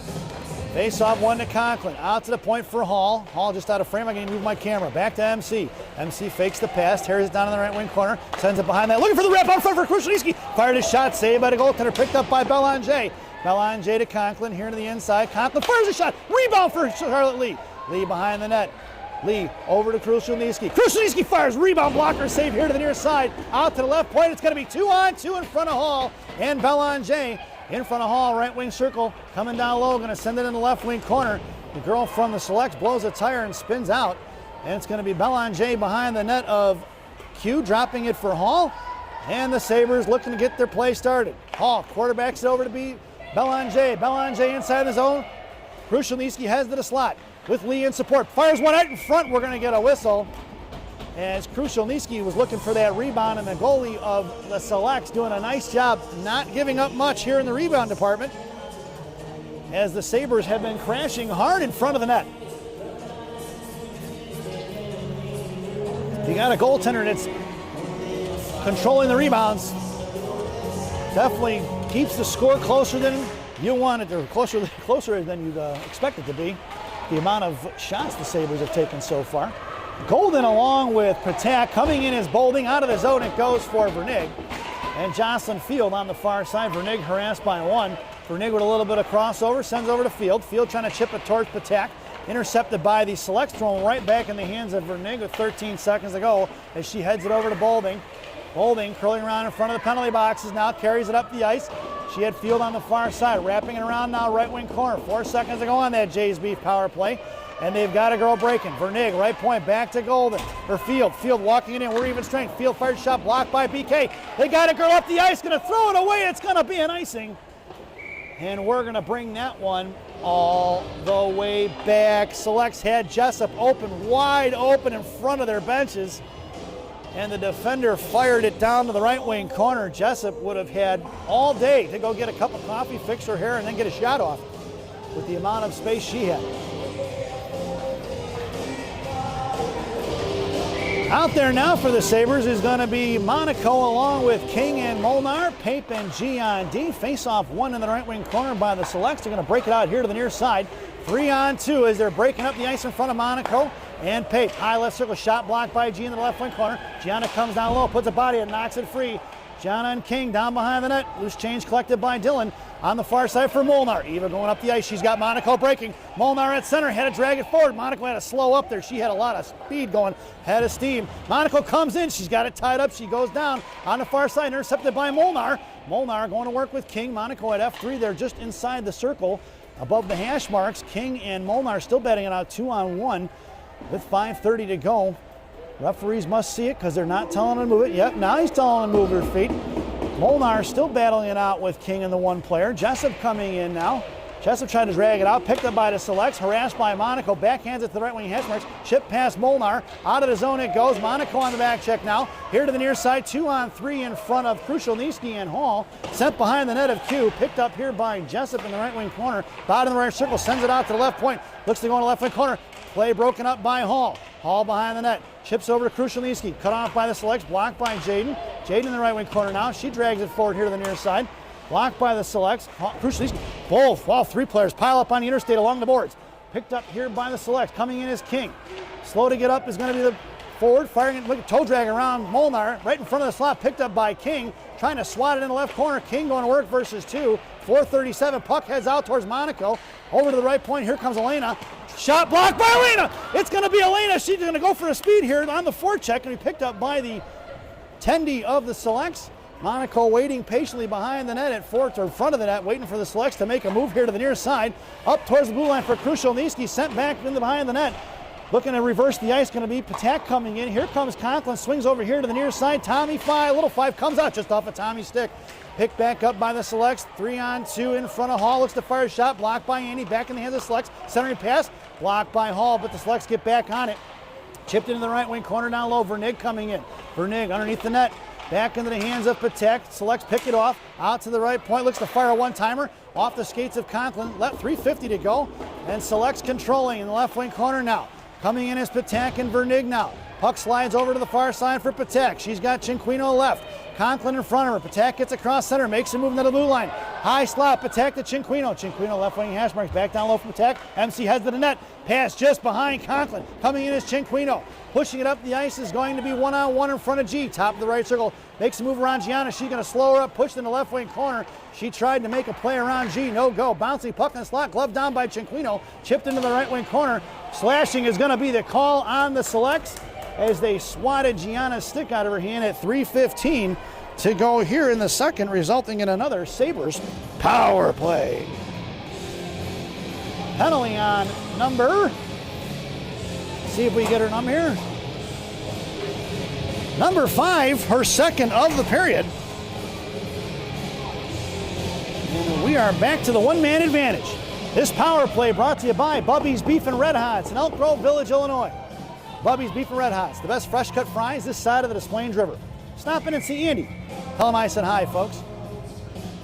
Face off one to Conklin. Out to the point for Hall. Hall just out of frame. I'm going to move my camera. Back to MC. MC fakes the pass. Tears it down in the right wing corner. Sends it behind that. Looking for the wrap out front for Krushelnyski. Fired a shot. Saved by the goaltender. Picked up by Belanger. Belanger to Conklin. Here to the inside. Conklin fires a shot. Rebound for Charlotte Lee. Lee behind the net. Lee over to Krushelnyski. Krushelnyski fires. Rebound blocker. Save here to the near side. Out to the left point. It's going to be 2-on-2 in front of Hall. And Belanger in front of Hall, right wing circle, coming down low, going to send it in the left wing corner. The girl from the Selects blows a tire and spins out, and it's going to be Belanger behind the net of Q, dropping it for Hall, and the Sabres looking to get their play started. Hall quarterbacks it over to be Belanger. Belanger inside the zone. Krushelnyski heads to the slot with Lee in support. Fires one out in front. We're going to get a whistle, as Krushelnyski was looking for that rebound, and the goalie of the Selects doing a nice job not giving up much here in the rebound department, as the Sabres have been crashing hard in front of the net. You got a goaltender that's controlling the rebounds. Definitely keeps the score closer than you want it, or closer than you'd expect it to be. The amount of shots the Sabres have taken so far. Golden along with Patak coming in as Bolding. Out of the zone it goes for Vernig. And Jocelyn Field on the far side. Vernig harassed by one. Vernig with a little bit of crossover, sends over to Field. Field trying to chip it towards Patak. Intercepted by the Selects, thrown right back in the hands of Vernig with 13 seconds to go as she heads it over to Bolding. Bolding curling around in front of the penalty boxes now, carries it up the ice. She had Field on the far side, wrapping it around now, right wing corner. 4 seconds to go on that Jay's Beef power play. And they've got a girl breaking. Vernig, right point, back to Golden. Or Field. Field walking it in. We're even strength. Field fired shot blocked by BK. They got a girl up the ice. Going to throw it away. It's going to be an icing. And we're going to bring that one all the way back. Selects had Jessup open, wide open in front of their benches. And the defender fired it down to the right wing corner. Jessup would have had all day to go get a cup of coffee, fix her hair, and then get a shot off with the amount of space she had. Out there now for the Sabres is going to be Monaco along with King and Molnar. Pape and G on D. Face off one in the right wing corner by the Selects. They're going to break it out here to the near side. 3-on-2 as they're breaking up the ice in front of Monaco and Pape. High left circle shot blocked by G in the left wing corner. Gianna comes down low, puts a body and knocks it free. Gianna and King down behind the net. Loose change collected by Dillon on the far side for Molnar. Eva going up the ice. She's got Monaco breaking. Molnar at center, had to drag it forward. Monaco had to slow up there. She had a lot of speed going, had of steam. Monaco comes in. She's got it tied up. She goes down on the far side, intercepted by Molnar. Molnar going to work with King. Monaco at F3. They're just inside the circle above the hash marks. King and Molnar still batting it out 2-on-1 with 5:30 to go. Referees must see it because they're not telling him to move it. Yep, now he's telling him to move her feet. Molnar still battling it out with King and the one player. Jessup coming in now. Jessup trying to drag it out. Picked up by the Selects. Harassed by Monaco. Backhands it to the right wing hash marks. Chip past Molnar. Out of the zone it goes. Monaco on the back check now. Here to the near side. 2-on-3 in front of Krushelnyski and Hall. Sent behind the net of Q. Picked up here by Jessup in the right wing corner. Bottom of the right circle. Sends it out to the left point. Looks to go in the left wing corner. Play broken up by Hall. Hall behind the net. Chips over to Krushelnyski. Cut off by the Selects. Blocked by Jaden. Jaden in the right wing corner now. She drags it forward here to the near side. Blocked by the Selects. Krushelnyski. Both. Wow, 3 players pile up on the interstate along the boards. Picked up here by the Selects. Coming in is King. Slow to get up is going to be the forward. Firing it, look at toe drag around Molnar. Right in front of the slot. Picked up by King. Trying to swat it in the left corner. King going to work versus 2. 4:37. Puck heads out towards Monaco. Over to the right point. Here comes Elena. Shot blocked by Elena. It's going to be Elena. She's going to go for a speed here on the forecheck and be picked up by the Tendy of the Selects. Monaco waiting patiently behind the net at fourth or in front of the net, waiting for the Selects to make a move here to the near side. Up towards the blue line for Krushelnyski, sent back in the behind the net. Looking to reverse the ice, going to be Patak coming in. Here comes Conklin, swings over here to the near side. Tommy 5, little 5 comes out just off of Tommy's stick. Picked back up by the Selects, 3-on-2 in front of Hall. Looks to fire a shot, blocked by Andy, back in the hands of the Selects. Centering pass, blocked by Hall, but the Selects get back on it. Chipped into the right wing corner down low. Vernig coming in. Vernig underneath the net. Back into the hands of Patek. Selects pick it off. Out to the right point. Looks to fire a one-timer. Off the skates of Conklin. Left 3:50 to go. And Selects controlling in the left wing corner now. Coming in is Patek and Vernig now. Puck slides over to the far side for Patek. She's got Cinquino left. Conklin in front of her. Patek gets across center. Makes a move into the blue line. High slot. Patek to Cinquino. Cinquino left wing hash marks. Back down low for Patek. MC heads to the net. Pass just behind Conklin. Coming in is Cinquino. Pushing it up the ice is going to be one-on-one in front of G. Top of the right circle. Makes a move around Gianna. She's going to slow her up. Pushed in the left wing corner. She tried to make a play around G. No go. Bouncing puck in the slot. Glove down by Cinquino. Chipped into the right wing corner. Slashing is going to be the call on the Selects as they swatted Gianna's stick out of her hand at 3:15 to go here in the second, resulting in another Sabres power play. Penalty on number, see if we get her number here. Number 5, her second of the period. And we are back to the one-man advantage. This power play brought to you by Bubby's Beef and Red Hots in Elk Grove Village, Illinois. Bubby's Beef and Red Hots, the best fresh cut fries this side of the Des Plaines River. Stop in and see Andy. Tell him I said hi, folks.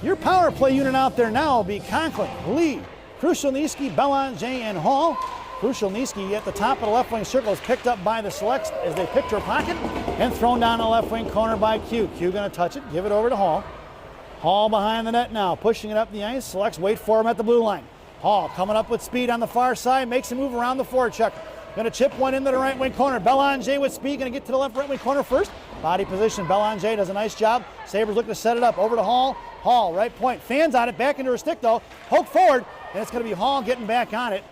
Your power play unit out there now will be Conklin, Lee, Krushelnyski, Belanger, and Hall. Krushelnyski at the top of the left wing circle is picked up by the Selects as they picked her pocket and thrown down the left wing corner by Q. Q going to touch it, give it over to Hall. Hall behind the net now, pushing it up the ice. Selects wait for him at the blue line. Hall coming up with speed on the far side, makes a move around the forecheck. Going to chip one into the right wing corner. Belanger with speed, going to get to the left right wing corner first. Body position, Belanger does a nice job. Sabres looking to set it up over to Hall. Hall, right point, fans on it, back into her stick though. Poke forward, and it's going to be Hall getting back on it.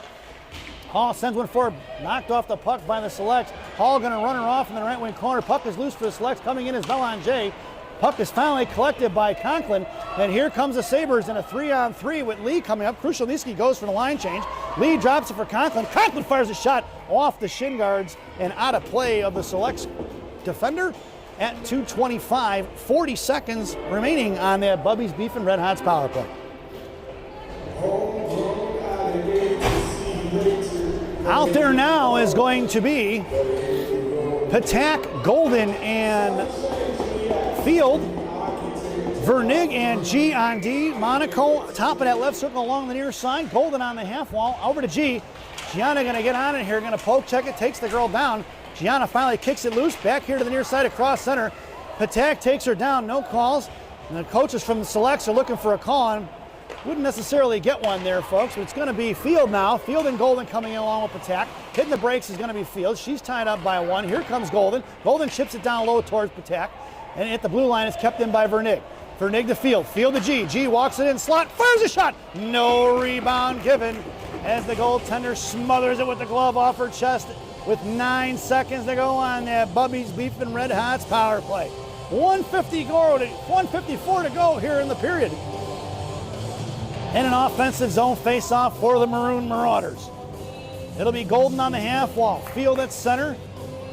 Hall sends one forward, knocked off the puck by the Selects. Hall going to run her off in the right wing corner. Puck is loose for the Selects. Coming in is Belanger. Puck is finally collected by Conklin, and here comes the Sabres in a 3-on-3 with Lee coming up. Krushelnyski goes for the line change. Lee drops it for Conklin. Conklin fires a shot off the shin guards and out of play of the Selects defender at 2:25. 40 seconds remaining on that Bubby's Beef and Red Hots power play. Out there now is going to be Patak, Golden, and Field. Vernig and G on D. Monaco top of that left circle along the near side. Golden on the half wall. Over to G. Gianna going to get on it here. Going to poke check it. Takes the girl down. Gianna finally kicks it loose. Back here to the near side across center. Patak takes her down. No calls. And the coaches from the Selects are looking for a call. And wouldn't necessarily get one there, folks. But it's going to be Field now. Field and Golden coming in along with Patak. Hitting the brakes is going to be Field. She's tied up by 1. Here comes Golden. Golden chips it down low towards Patak. And at the blue line, it's kept in by Vernig. Vernig to Field. Field to G. G walks it in slot. Fires a shot. No rebound given as the goaltender smothers it with the glove off her chest with 9 seconds to go on that Bubby's Beef and Red Hots power play. 154 to go here in the period. And an offensive zone face-off for the Maroon Marauders. It'll be Golden on the half wall. Field at center.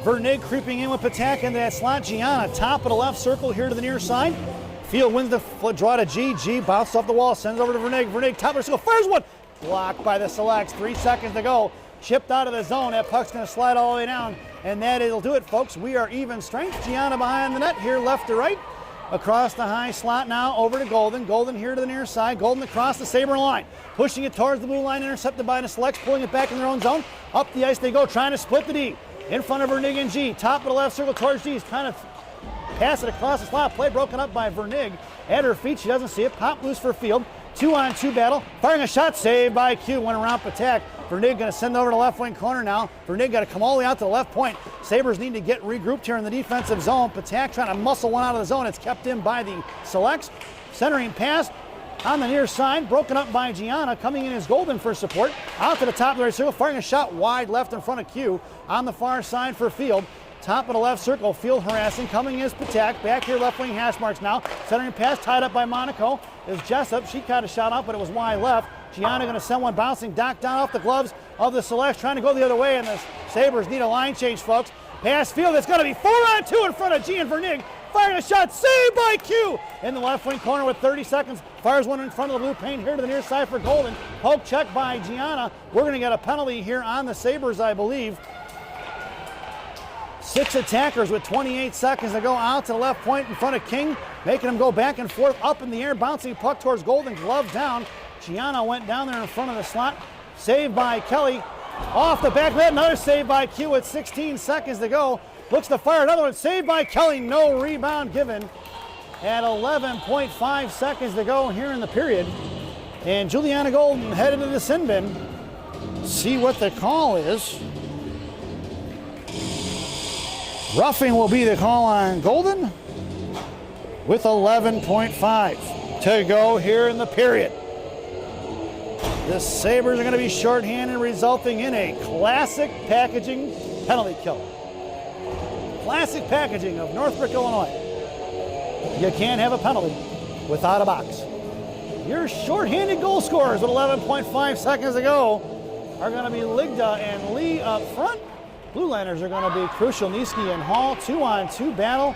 Vernig creeping in with Patak into that slot. Gianna, top of the left circle here to the near side. Field wins the draw to G. G bounced off the wall, sends over to Vernig. Vernig, top of the circle, fires one. Blocked by the Selects. 3 seconds to go. Chipped out of the zone. That puck's going to slide all the way down. And that'll do it, folks. We are even strength. Gianna behind the net here, left to right. Across the high slot now, over to Golden. Golden here to the near side. Golden across the Sabre line. Pushing it towards the blue line, intercepted by the Selects, pulling it back in their own zone. Up the ice they go, trying to split the D. In front of Vernig and G. Top of the left circle towards G. He's trying to pass it across the slot. Play broken up by Vernig. At her feet, she doesn't see it. Pop loose for Field. 2-on-2 battle. Firing a shot, saved by Q. Went around Patak. Vernig going to send it over to left wing corner now. Vernig got to come all the way out to the left point. Sabres need to get regrouped here in the defensive zone. Patak trying to muscle one out of the zone. It's kept in by the Selects. Centering pass on the near side, broken up by Gianna. Coming in is Golden for support. Out to the top of the right circle, firing a shot wide left in front of Q. On the far side for Field. Top of the left circle, Field harassing. Coming is Patak. Back here, left wing hash marks now. Centering pass tied up by Monaco is Jessup. She caught a shot out, but it was wide left. Gianna going to send one bouncing down off the gloves of the Selects, trying to go the other way, and the Sabres need a line change, folks. Pass Field, it's going to be 4-on-2 in front of Gian Vernig. Firing a shot, saved by Q in the left wing corner with 30 seconds. Fires one in front of the blue paint here to the near side for Golden. Poke check by Gianna. We're going to get a penalty here on the Sabres, I believe. 6 attackers with 28 seconds to go out to the left point in front of King, making him go back and forth up in the air, bouncing puck towards Golden, glove down. Gianna went down there in front of the slot. Saved by Kelly. Off the back of that, another save by Q with 16 seconds to go. Looks to fire another one, saved by Kelly, no rebound given. At 11.5 seconds to go here in the period. And Juliana Golden headed to the sin bin. See what the call is. Roughing will be the call on Golden with 11.5 to go here in the period. The Sabres are going to be shorthanded, resulting in a classic packaging penalty kill. Classic packaging of Northbrook, Illinois. You can't have a penalty without a box. Your shorthanded goal scorers with 11.5 seconds to go are going to be Ligda and Lee up front. Blue Liners are going to be Crucial, Niski, and Hall. 2-on-2 battle.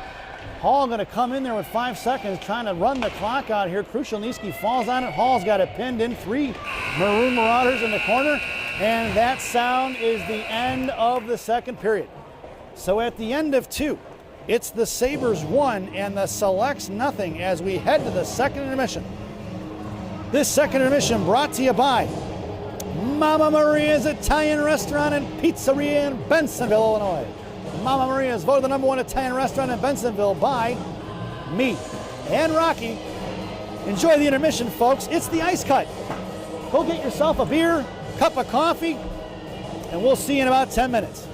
Hall going to come in there with 5 seconds, trying to run the clock out here. Crucial, Niski falls on it. Hall's got it pinned in. 3 Maroon Marauders in the corner. And that sound is the end of the second period. So at the end of 2, it's the Sabres 1 and the Selects nothing as we head to the second intermission. This second intermission brought to you by Mama Maria's Italian Restaurant and Pizzeria in Bensonville, Illinois. Mama Maria's voted the #1 Italian restaurant in Bensonville by me and Rocky. Enjoy the intermission, folks. It's the Ice Cut. Go get yourself a beer, cup of coffee, and we'll see you in about 10 minutes.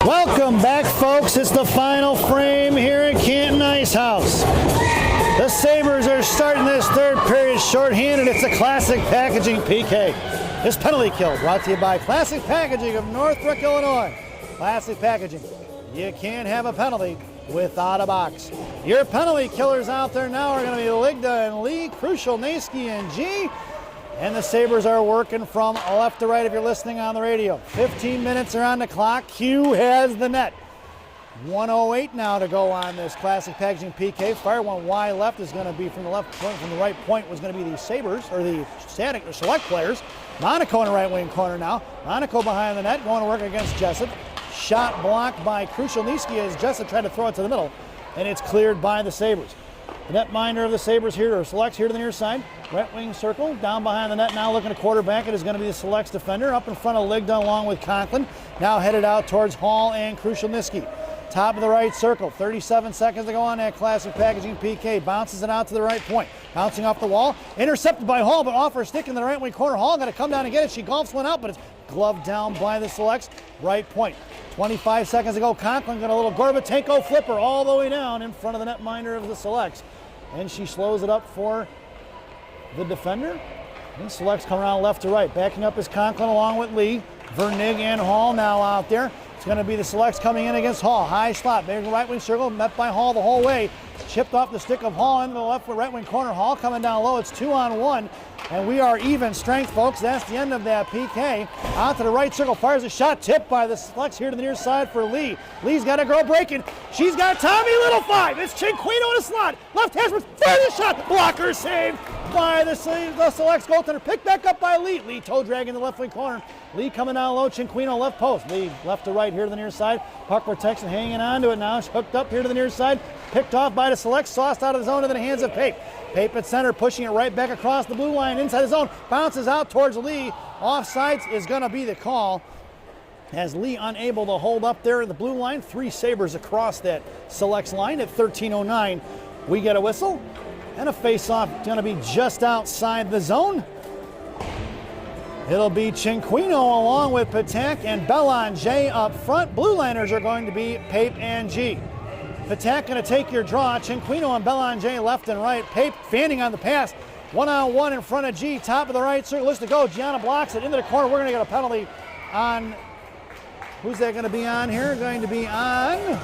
Welcome back, folks. It's the final frame here at Canton Ice House. The Sabres are starting this third period shorthanded. It's a Classic Packaging PK. This penalty kill brought to you by Classic Packaging of Northbrook, Illinois. Classic Packaging. You can't have a penalty without a box. Your penalty killers out there now are going to be Ligda and Lee, Crucial, Naski, and G. And the Sabres are working from left to right if you're listening on the radio. 15 minutes are on the clock. Q has the net. 1:08 now to go on this Classic Packaging PK. Fire one wide left is going to be from the left point. From the right point was going to be the Sabres, or the static or select players. Monaco in the right wing corner now. Monaco behind the net, going to work against Jessup. Shot blocked by Crucial Niski as Jessup tried to throw it to the middle, and it's cleared by the Sabres. The netminder of the Sabres here, or Selects here to the near side. Right wing circle, down behind the net now looking to quarterback. It is going to be the Selects defender up in front of Ligda along with Conklin. Now headed out towards Hall and Crucial Niski. Top of the right circle, 37 seconds to go on that Classic Packaging PK. Bounces it out to the right point. Bouncing off the wall. Intercepted by Hall, but off her stick in the right wing corner. Hall got to come down and get it. She golfs one out, but it's gloved down by the Selects. Right point. 25 seconds to go. Conklin got a little Gorbatenko flipper all the way down in front of the netminder of the Selects. And she slows it up for the defender. And Selects coming around left to right. Backing up is Conklin along with Lee. Vernig and Hall now out there. It's going to be the Selects coming in against Hall. High slot. There's the right wing circle. Met by Hall the whole way. Chipped off the stick of Hall into the left right wing corner. Hall coming down low. It's 2-on-1. And we are even strength, folks. That's the end of that PK. Out to the right circle. Fires a shot. Tipped by the Selects here to the near side for Lee. Lee's got a girl breaking. She's got Tommy Little 5. It's Cinquino in a slot. Left hash. Fires a shot. Blocker save by the Selects goaltender. Picked back up by Lee. Lee toe drag in the left wing corner. Lee coming down low. Cinquino left post. Lee left to right here to the near side. Puck protection hanging on to it now. It's hooked up here to the near side. Picked off by the Selects. Sauced out of the zone into the hands of Pape. Pape at center, pushing it right back across the blue line inside the zone. Bounces out towards Lee. Offsides is going to be the call. As Lee unable to hold up there at the blue line. 3 Sabres across that Selects line at 13:09. We get a whistle. And a face-off going to be just outside the zone. It'll be Cinquino along with Patak and Belanger up front. Blue liners are going to be Pape and G. Patak going to take your draw. Cinquino and Belanger left and right. Pape fanning on the pass. 1-on-1 in front of G. Top of the right circle. List to go. Gianna blocks it into the corner. We're going to get a penalty on. Who's that going to be on here? Going to be on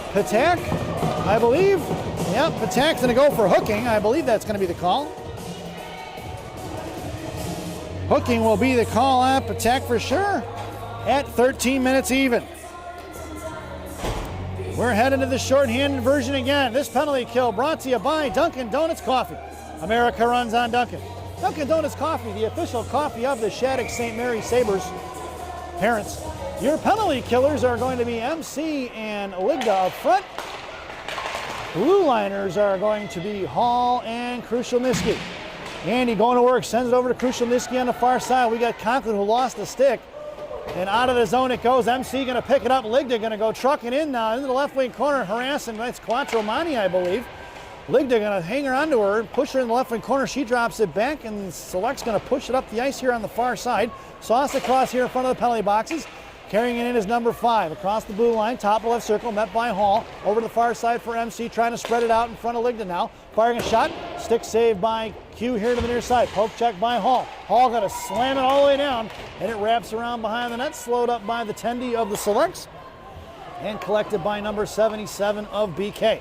Patak, I believe. Yep, Patak's going to go for hooking. I believe that's going to be the call. Hooking will be the call on Patak for sure at 13 minutes even. We're heading to the shorthanded version again. This penalty kill brought to you by Dunkin' Donuts Coffee. America runs on Dunkin'. Dunkin' Donuts Coffee, the official coffee of the Shattuck St. Mary Sabres. Parents, your penalty killers are going to be MC and Ligda up front. Blue liners are going to be Hall and Crucial Niski. Andy going to work, sends it over to Crucial Niski on the far side. We got Conklin who lost the stick. And out of the zone it goes. MC going to pick it up. Ligda going to go trucking in now into the left wing corner, harassing. That's Quattromani, I believe. Ligda going to hang her onto her, push her in the left wing corner. She drops it back, and Select's going to push it up the ice here on the far side. Sauce across here in front of the penalty boxes. Carrying it in is number 5. Across the blue line, top of left circle, met by Hall. Over to the far side for MC, trying to spread it out in front of Ligda now. Firing a shot. Stick saved by Q here to the near side. Poke check by Hall. Hall got to slam it all the way down, and it wraps around behind the net. Slowed up by the Tendy of the Selects, and collected by number 77 of BK.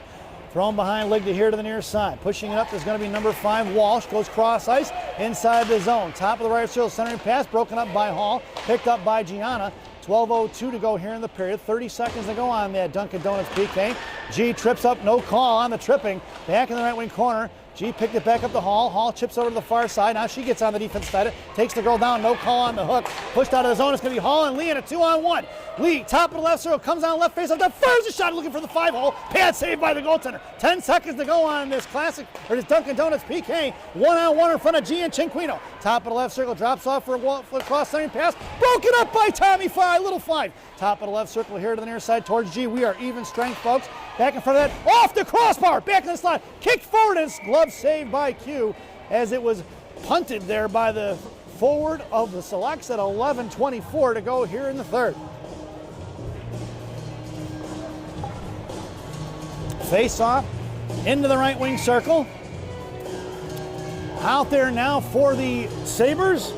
Thrown behind Ligda here to the near side. Pushing it up is going to be number 5, Walsh. Goes cross ice inside the zone. Top of the right circle, centering pass. Broken up by Hall. Picked up by Gianna. 12:02 to go here in the period. 30 seconds to go on that Dunkin' Donuts PK. G trips up, no call on the tripping. Back in the right wing corner. G picked it back up to Hall. Hall chips over to the far side. Now she gets on the defense side. Takes the girl down. No call on the hook. Pushed out of the zone. It's going to be Hall and Lee in a 2-on-1. Lee, top of the left circle, comes on left face up. Fires a shot looking for the 5-hole. Pad saved by the goaltender. 10 seconds to go on this classic, or this Dunkin' Donuts PK. 1-on-1 in front of G and Cinquino. Top of the left circle, drops off for a cross-centering pass. Broken up by Tommy 5, little 5. Top of the left circle here to the near side towards G. We are even strength, folks. Back in front of that, off the crossbar, back in the slot, kicked forward, and glove saved by Q as it was punted there by the forward of the selects at 11:24 to go here in the third. Face off into the right wing circle. Out there now for the Sabres.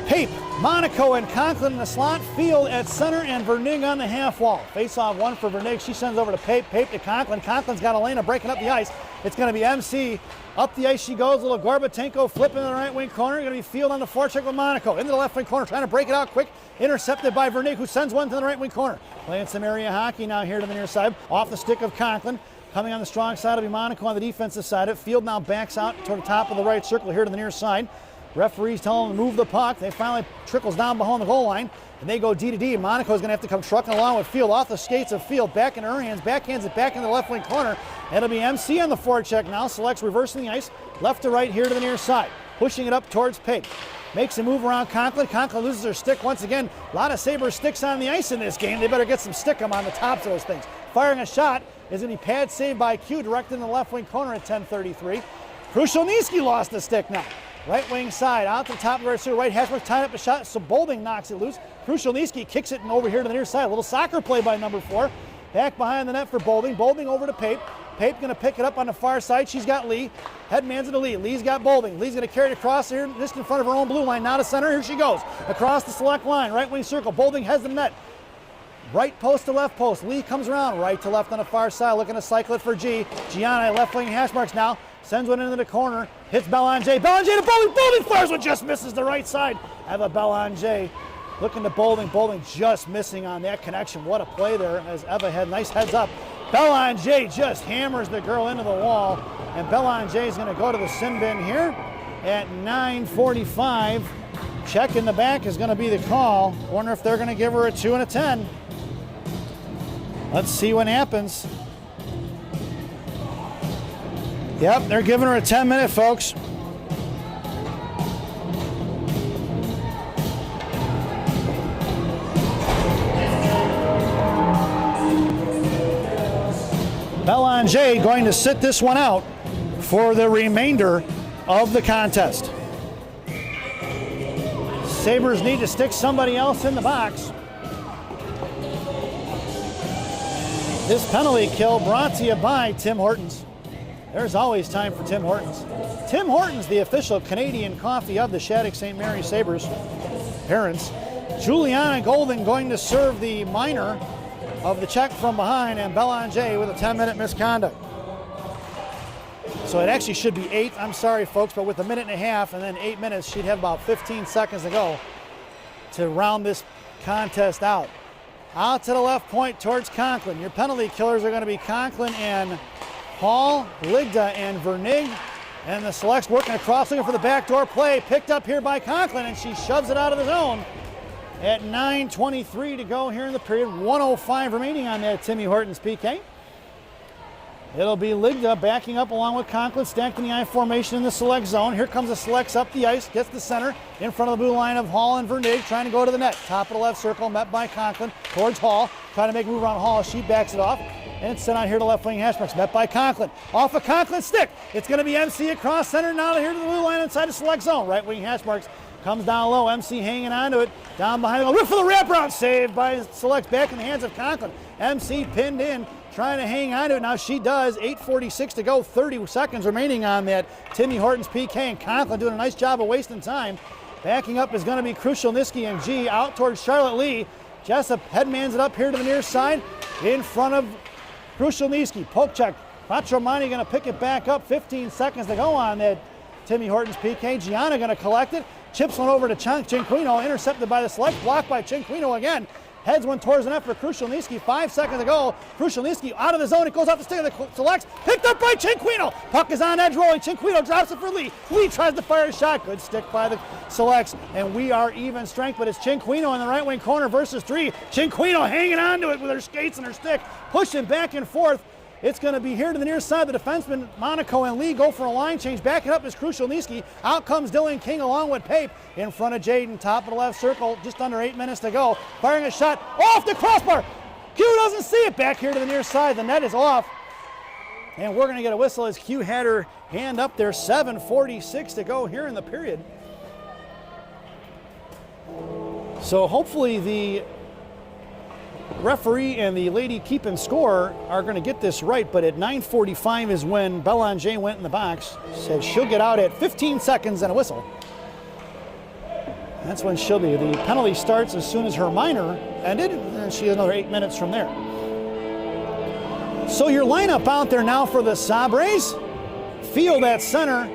Pape, Monaco, and Conklin in the slot. Field at center and Vernig on the half wall. Face off one for Vernig. She sends over to Pape. Pape to Conklin. Conklin's got Elena breaking up the ice. It's going to be MC. Up the ice she goes. Little Gorbatenko flipping in the right wing corner. Going to be Field on the forecheck with Monaco. Into the left wing corner, trying to break it out quick. Intercepted by Vernig, who sends one to the right wing corner. Playing some area hockey now here to the near side. Off the stick of Conklin. Coming on the strong side will be Monaco on the defensive side. Field now backs out toward the top of the right circle here to the near side. Referees tell them to move the puck. They finally trickles down behind the goal line, and they go D to D. Monaco's going to have to come trucking along with Field off the skates of Field, back in her hands, backhands it back in the left wing corner. It'll be MC on the forecheck now. Selects reversing the ice, left to right here to the near side, pushing it up towards Pape. Makes a move around Conklin. Conklin loses her stick once again. A lot of Sabres sticks on the ice in this game. They better get some stickum on the tops of those things. Firing a shot is going to be pad saved by Q, directed in the left wing corner at 10:33. Krushelnyski lost the stick now. Right wing side, out to the top of the right circle. Right Hashmark tied up a shot, so Bolding knocks it loose. Krushelnyski kicks it and over here to the near side. A little soccer play by number 4. Back behind the net for Bolding. Bolding over to Pape. Pape going to pick it up on the far side. She's got Lee. Headman's to Lee. Lee's got Bolding. Lee's going to carry it across here, just in front of her own blue line. Now to center. Here she goes. Across the select line. Right wing circle. Bolding has the net. Right post to left post. Lee comes around right to left on the far side, looking to cycle it for G. Gianna, left wing hash marks now. Sends one into the corner. Hits Belanger. Belanger to Bolding. Bolding fires one, just misses the right side. Eva Belanger looking to Bolding. Bolding just missing on that connection. What a play there as Eva had nice heads up. Belanger just hammers the girl into the wall. And Belanger is going to go to the sin bin here at 9:45. Check in the back is going to be the call. Wonder if they're going to give her a 2 and a 10. Let's see what happens. Yep, they're giving her a 10-minute, folks. Belanger going to sit this one out for the remainder of the contest. Sabres need to stick somebody else in the box. This penalty kill brought to you by Tim Hortons. There's always time for Tim Hortons. Tim Hortons, the official Canadian coffee of the Shattuck St. Mary Sabres. Parents. Juliana Golden going to serve the minor of the check from behind, and Belanger with a 10-minute misconduct. So it actually should be 8. I'm sorry, folks, but with a minute and a half and then 8 minutes, she'd have about 15 seconds to go to round this contest out. Out to the left point towards Conklin. Your penalty killers are going to be Conklin and Hall, Ligda, and Vernig. And the selects working across, looking for the backdoor play. Picked up here by Conklin, and she shoves it out of the zone. At 9:23 to go here in the period. 1:05 remaining on that Timmy Hortons PK. It'll be Ligda backing up along with Conklin, stacked in the I formation in the select zone. Here comes the selects up the ice, gets the center, in front of the blue line of Hall and Vernig, trying to go to the net. Top of the left circle, met by Conklin, towards Hall, trying to make a move around Hall. She backs it off, and it's sent out here to left wing hash marks, met by Conklin. Off of Conklin's stick, it's going to be MC across center, now here to the blue line inside the select zone. Right wing hash marks comes down low, MC hanging onto it, down behind the goal. Rip for the wraparound, saved by selects, back in the hands of Conklin. MC pinned in, trying to hang on to it. Now she does. 8:46 to go, 30 seconds remaining on that Timmy Hortons PK, and Conklin doing a nice job of wasting time. Backing up is going to be Krushelnyski and G out towards Charlotte Lee. Jessup headmans it up here to the near side in front of Krushelnyski. Poke check. Patromani going to pick it back up. 15 seconds to go on that Timmy Hortons PK. Gianna going to collect it. Chips one over to Cinquino, intercepted by the select, blocked by Cinquino again. Heads one towards the net for Krushelnyski. 5 seconds to go. Krushelnyski out of the zone. It goes off the stick of the selects. Picked up by Cinquino. Puck is on edge rolling. Cinquino drops it for Lee. Lee tries to fire a shot. Good stick by the selects. And we are even strength, but it's Cinquino in the right wing corner versus 3. Cinquino hanging on to it with her skates and her stick. Pushing back and forth. It's going to be here to the near side. The defenseman, Monaco and Lee, go for a line change. Backing up is Krushelnyski. Out comes Dylan King along with Pape. In front of Jaden, top of the left circle. Just under 8 minutes to go. Firing a shot off the crossbar. Q doesn't see it. Back here to the near side. The net is off. And we're going to get a whistle as Q had her hand up there. 7:46 to go here in the period. So hopefully the referee and the lady keeping score are going to get this right, but at 9:45 is when Belanger went in the box, said she'll get out at 15 seconds and a whistle. That's when she'll be. The penalty starts as soon as her minor ended, and she has another 8 minutes from there. So your lineup out there now for the Sabres. Field at center.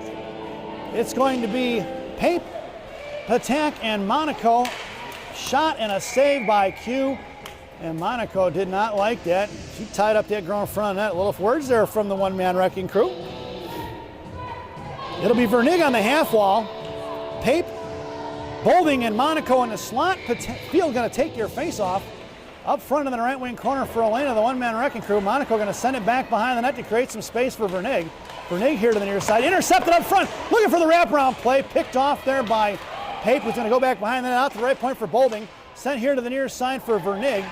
It's going to be Pape, Patak, and Monaco. Shot and a save by Q. And Monaco did not like that. She tied up that girl in front of net. A little words there from the one-man wrecking crew. It'll be Vernig on the half wall. Pape, Bolding, and Monaco in the slot. Field going to take your face off. Up front in the right wing corner for Elena, the one-man wrecking crew. Monaco going to send it back behind the net to create some space for Vernig. Vernig here to the near side. Intercepted up front. Looking for the wraparound play. Picked off there by Pape, who's going to go back behind the net out to the right point for Bolding. Sent here to the near side for Vernig.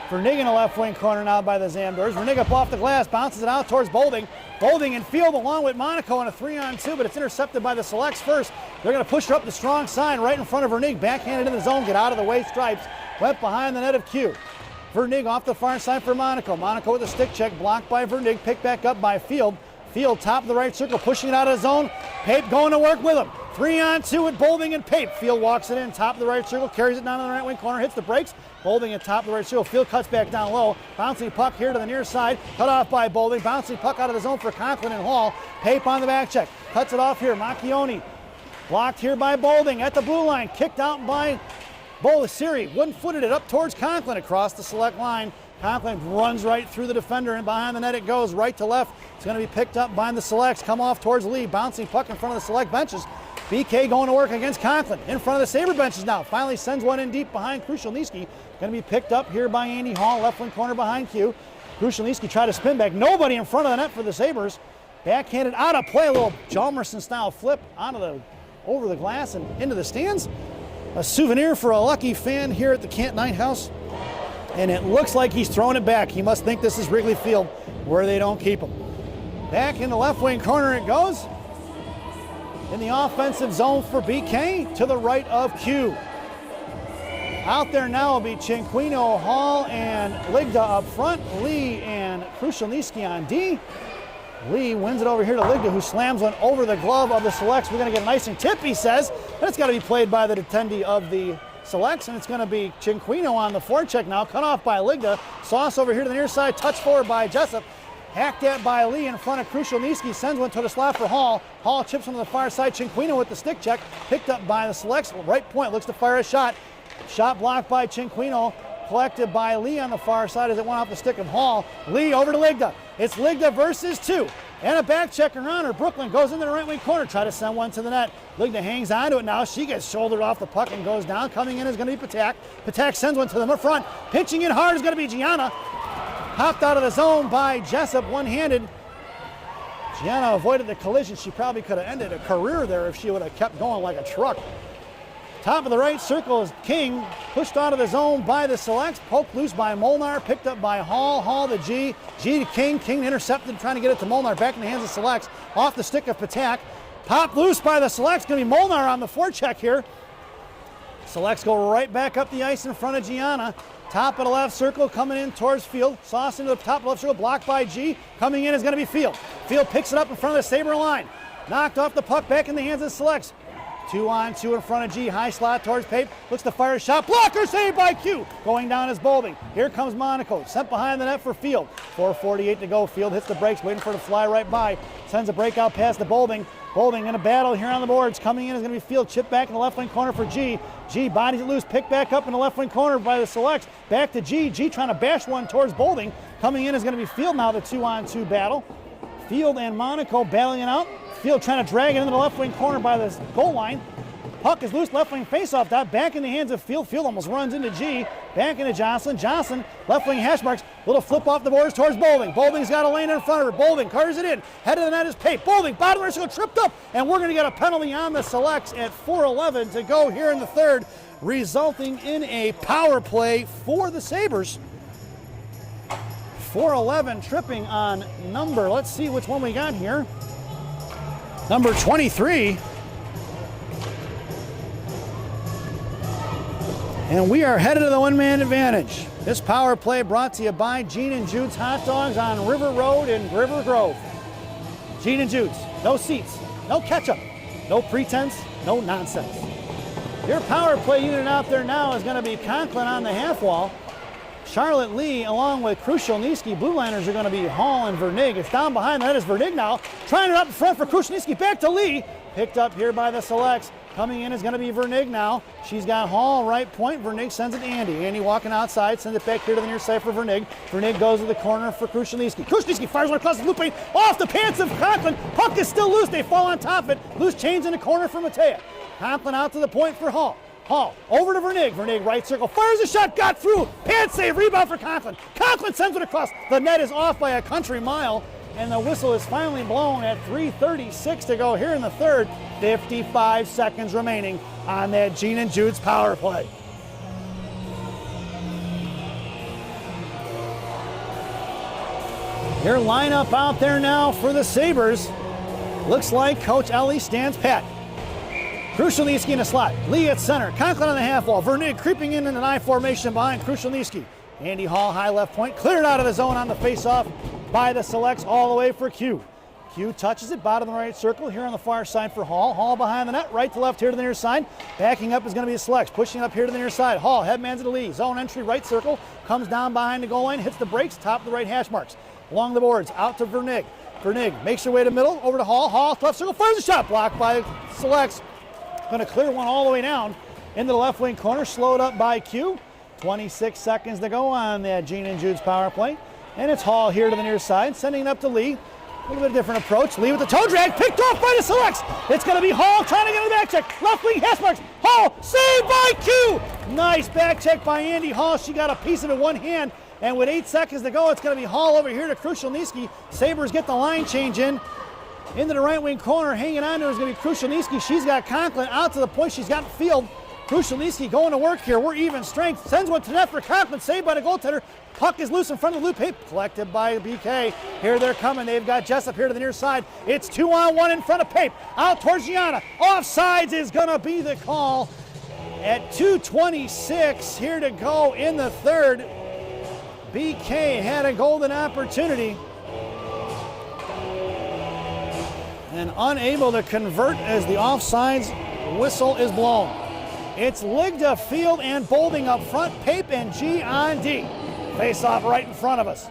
Vernig in the left wing corner now by the Zamdors. Vernig up off the glass, bounces it out towards Bolding. Bolding in field along with Monaco in a 3-on-2, but it's intercepted by the Selects first. They're going to push her up the strong side right in front of Vernig. Backhanded in the zone, get out of the way, stripes. Went behind the net of Q. Vernig off the far side for Monaco. Monaco with a stick check, blocked by Vernig, picked back up by Field. Field top of the right circle, pushing it out of the zone. Pape going to work with him. 3-on-2 with Bolding and Pape. Field walks it in, top of the right circle, carries it down to the right wing corner, hits the brakes. Bolding at top of the right circle. Field cuts back down low. Bouncing puck here to the near side. Cut off by Bolding. Bouncing puck out of the zone for Conklin and Hall. Pape on the back check. Cuts it off here. Macchioni blocked here by Bolding at the blue line. Kicked out by Bolasiri. Wooden-footed it up towards Conklin across the Select line. Conklin runs right through the defender, and behind the net it goes, right to left. It's going to be picked up by the Selects. Come off towards Lee. Bouncing puck in front of the Select benches. BK going to work against Conklin. In front of the Sabre benches now. Finally sends one in deep behind Krushelnyski. Going to be picked up here by Andy Hall. Left wing corner behind Q. Krushelnyski tried to spin back. Nobody in front of the net for the Sabres. Backhanded out of play. A little Hjalmarsson style flip over the glass and into the stands. A souvenir for a lucky fan here at the Kent Night House. And it looks like he's throwing it back. He must think this is Wrigley Field where they don't keep him. Back in the left wing corner it goes. In the offensive zone for BK to the right of Q. Out there now will be Cinquino, Hall, and Ligda up front. Lee and Krushelnyski on D. Lee wins it over here to Ligda, who slams one over the glove of the Selects. We're going to get an icing tip, he says. And it's got to be played by the attendee of the Selects, and it's going to be Cinquino on the forecheck now. Cut off by Ligda. Sauce over here to the near side. Touch forward by Jessup. Hacked at by Lee in front of Krushelnyski. Sends one to the slot for Hall. Hall chips on the far side. Cinquino with the stick check. Picked up by the Selects. Right point. Looks to fire a shot. Shot blocked by Cinquino. Collected by Lee on the far side as it went off the stick of Hall. Lee over to Ligda. It's Ligda versus two. And a back checker on her. Brooklyn goes into the right wing corner. Try to send one to the net. Ligda hangs onto it now. She gets shouldered off the puck and goes down. Coming in is going to be Patak. Patak sends one to them up front. Pitching in hard is going to be Gianna. Hopped out of the zone by Jessup, one-handed. Gianna avoided the collision. She probably could have ended a career there if she would have kept going like a truck. Top of the right circle is King, pushed out of the zone by the Selects, poked loose by Molnar, picked up by Hall. Hall to G, G to King. King intercepted, trying to get it to Molnar, back in the hands of Selects, off the stick of Patak. Popped loose by the Selects, going to be Molnar on the forecheck here. Selects go right back up the ice in front of Gianna. Top of the left circle coming in towards Field. Sauce into the top of the left circle, blocked by G. Coming in is going to be Field. Field picks it up in front of the Sabre line. Knocked off the puck, back in the hands of Selects. 2-on-2 in front of G. High slot towards Pape. Looks to fire a shot. Blocker saved by Q. Going down is Bolding. Here comes Monaco. Sent behind the net for Field. 4:48 to go. Field hits the brakes, waiting for it to fly right by. Sends a breakout pass to Bolding. Bolding in a battle here on the boards. Coming in is going to be Field. Chip back in the left wing corner for G. G bodies it loose. Picked back up in the left wing corner by the Selects. Back to G. G trying to bash one towards Bolding. Coming in is going to be Field now, the 2-on-2 battle. Field and Monaco battling it out. Field trying to drag it into the left wing corner by the goal line. Puck is loose, left wing faceoff dot, back in the hands of Field. Field almost runs into G, back into Johnson. Johnson, left wing hash marks, little flip off the boards towards Bolding. Bolding's got a lane in front of her. Bolding carries it in, head of the net is Pape. Bolding, bottom of the circle, tripped up, and we're going to get a penalty on the Selects at 4:11 to go here in the third, resulting in a power play for the Sabres. 4:11 tripping on number, let's see which one we got here. Number 23. And we are headed to the one-man advantage. This power play brought to you by Gene and Jude's Hot Dogs on River Road in River Grove. Gene and Jude's, no seats, no ketchup, no pretense, no nonsense. Your power play unit out there now is going to be Conklin on the half wall. Charlotte Lee along with Krushelnyski. Blue liners are going to be Hall and Vernig. It's down behind that is Vernig now. Trying it up in front for Krushelnyski. Back to Lee. Picked up here by the selects. Coming in is going to be Vernig now. She's got Hall right point. Vernig sends it to Andy. Andy walking outside, sends it back here to the near side for Vernig. Vernig goes to the corner for Krushelnyski. Krushelnyski fires one across the blue paint. Off the pants of Conklin. Puck is still loose. They fall on top of it. Loose change in the corner for Matea. Conklin out to the point for Hall. Hall over to Vernig. Vernig right circle. Fires a shot. Got through. Pants save. Rebound for Conklin. Conklin sends it across. The net is off by a country mile. And the whistle is finally blown at 3:36 to go here in the third. 55 seconds remaining on that Gene and Jude's power play. Your lineup out there now for the Sabres. Looks like Coach Ellie stands pat. Krushelnyski in the slot. Lee at center. Conklin on the half wall. Vernig creeping in an I formation behind Krushelnyski. Andy Hall, high left point. Cleared out of the zone on the face-off by the selects all the way for Q. Q touches it, bottom of the right circle here on the far side for Hall. Hall behind the net, right to left here to the near side. Backing up is going to be the selects, pushing up here to the near side. Hall, headmans to the lead. Zone entry, right circle, comes down behind the goal line, hits the brakes, top of the right hash marks. Along the boards, out to Vernig. Vernig makes her way to middle, over to Hall. Hall, left circle, fires a shot, blocked by selects. Going to clear one all the way down into the left wing corner, slowed up by Q. 26 seconds to go on that Gene and Jude's power play. And it's Hall here to the near side, sending it up to Lee. A little bit different approach. Lee with the toe drag, picked off by the selects. It's going to be Hall trying to get a back check. Left wing hash marks. Hall, saved by Q. Nice back check by Andy Hall. She got a piece of it in one hand. And with 8 seconds to go, it's going to be Hall over here to Krushelnyski. Sabres get the line change in. Into the right wing corner, hanging on to her is going to be Krushelnyski. She's got Conklin out to the point. She's got field. Krushelnyski going to work here. We're even strength. Sends one to net for Conklin. Saved by the goaltender. Puck is loose in front of the loop. Hey, collected by BK. Here they're coming. They've got Jessup here to the near side. It's 2-on-1 in front of Pape. Out towards Gianna. Offsides is going to be the call. At 2:26 here to go in the third. BK had a golden opportunity. And unable to convert as the offsides whistle is blown. It's Ligda, Field, and Bolding up front. Pape and G on D. Face off right in front of us.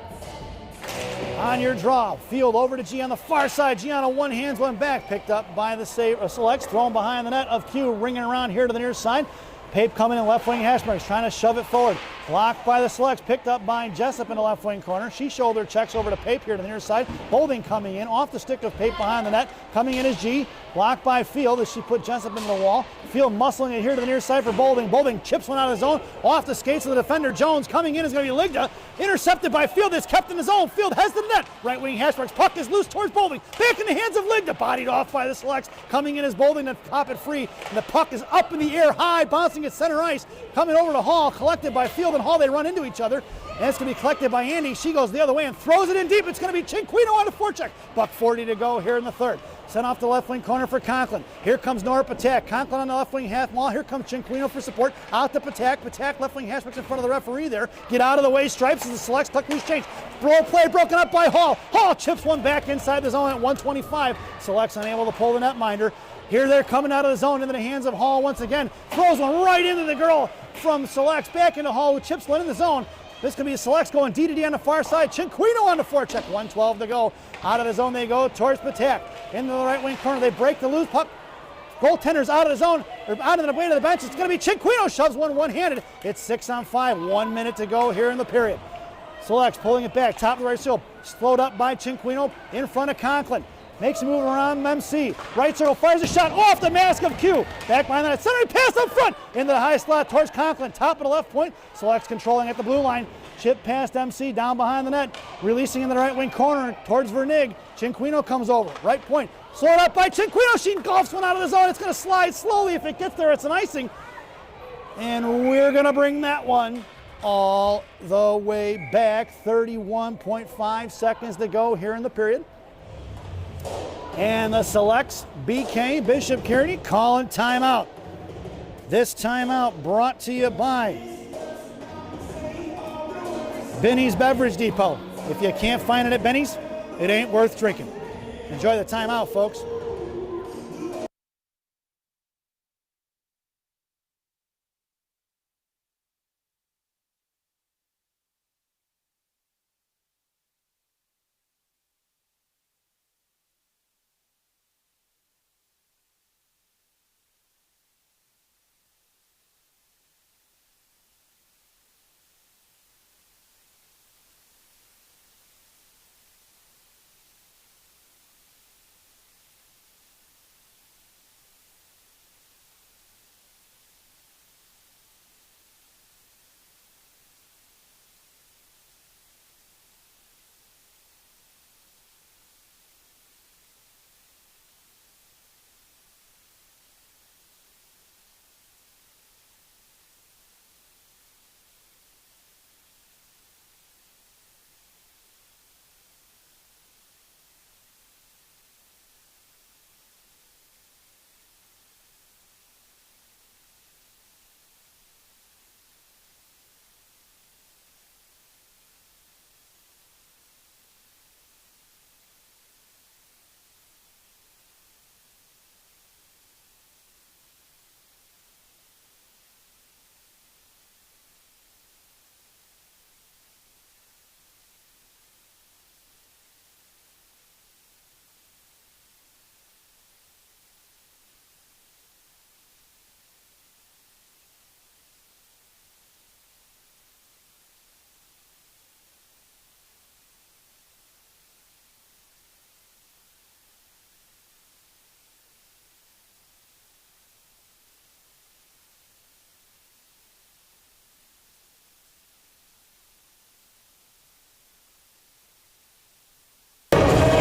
On your draw, Field over to G on the far side. G on a one hands, one back. Picked up by the selects. Thrown behind the net of Q. Ringing around here to the near side. Pape coming in left wing hash marks, trying to shove it forward. Blocked by the selects, picked up by Jessup in the left wing corner. She shoulder checks over to Pape here to the near side. Bolding coming in, off the stick of Pape behind the net. Coming in is G, blocked by Field as she put Jessup into the wall. Field muscling it here to the near side for Bolding. Bolding chips one out of the zone, off the skates of the defender Jones. Coming in is going to be Ligda, intercepted by Field. It's kept in the zone. Field has the net. Right wing hash marks, puck is loose towards Bolding. Back in the hands of Ligda, bodied off by the selects. Coming in is Bolding to pop it free. And the puck is up in the air high, bouncing at center ice. Coming over to Hall, collected by Field and Hall. They run into each other. And it's going to be collected by Andy. She goes the other way and throws it in deep. It's going to be Cinquino on the forecheck. $1:40 to go here in the third. Sent off the left wing corner for Conklin. Here comes Nora Patak. Conklin on the left wing half wall. Here comes Cinquino for support. Out to Patak. Patak left wing hash marks in front of the referee there. Get out of the way. Stripes as the selects. Puck loose change. Roll play broken up by Hall. Hall chips one back inside the zone at 125. Selects unable to pull the netminder. Here they're coming out of the zone into the hands of Hall once again. Throws one right into the girl from Selects. Back into Hall who chips one in the zone. This could be Selects going D to D on the far side. Cinquino on the forecheck. 1:12 to go. Out of the zone they go towards Patak. Into the right wing corner. They break the loose puck. Goaltender's out of the zone, or out of the way to the bench. It's going to be Cinquino. Shoves one one-handed. It's 6-on-5. 1 minute to go here in the period. Selects pulling it back. Top of the right circle. Slowed up by Cinquino in front of Conklin. Makes a move around MC. Right circle, fires a shot off the mask of Q. Back behind that, centering pass up front. Into the high slot towards Conklin. Top of the left point. Selects controlling at the blue line. Chip past MC, down behind the net. Releasing in the right wing corner towards Vernig. Cinquino comes over. Right point. Slowed up by Cinquino. She golfs one out of the zone. It's going to slide slowly. If it gets there, it's an icing. And we're going to bring that one all the way back. 31.5 seconds to go here in the period. And the selects, BK, Bishop Kearney, calling timeout. This timeout brought to you by Benny's Beverage Depot. If you can't find it at Benny's, it ain't worth drinking. Enjoy the timeout, folks.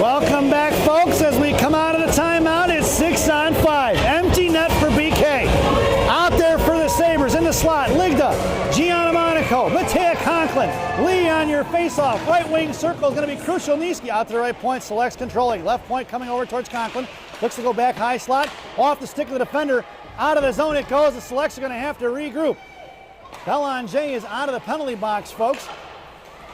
Welcome back, folks, as we come out of the timeout. It's 6-on-5. Empty net for BK. Out there for the Sabres in the slot. Ligda, Gianna Monaco, Matea Conklin. Lee on your face-off. Right wing circle is going to be Krushelnyski. Out to the right point, selects controlling. Left point coming over towards Conklin. Looks to go back high slot. Off the stick of the defender. Out of the zone it goes. The selects are going to have to regroup. Belanger is out of the penalty box, folks.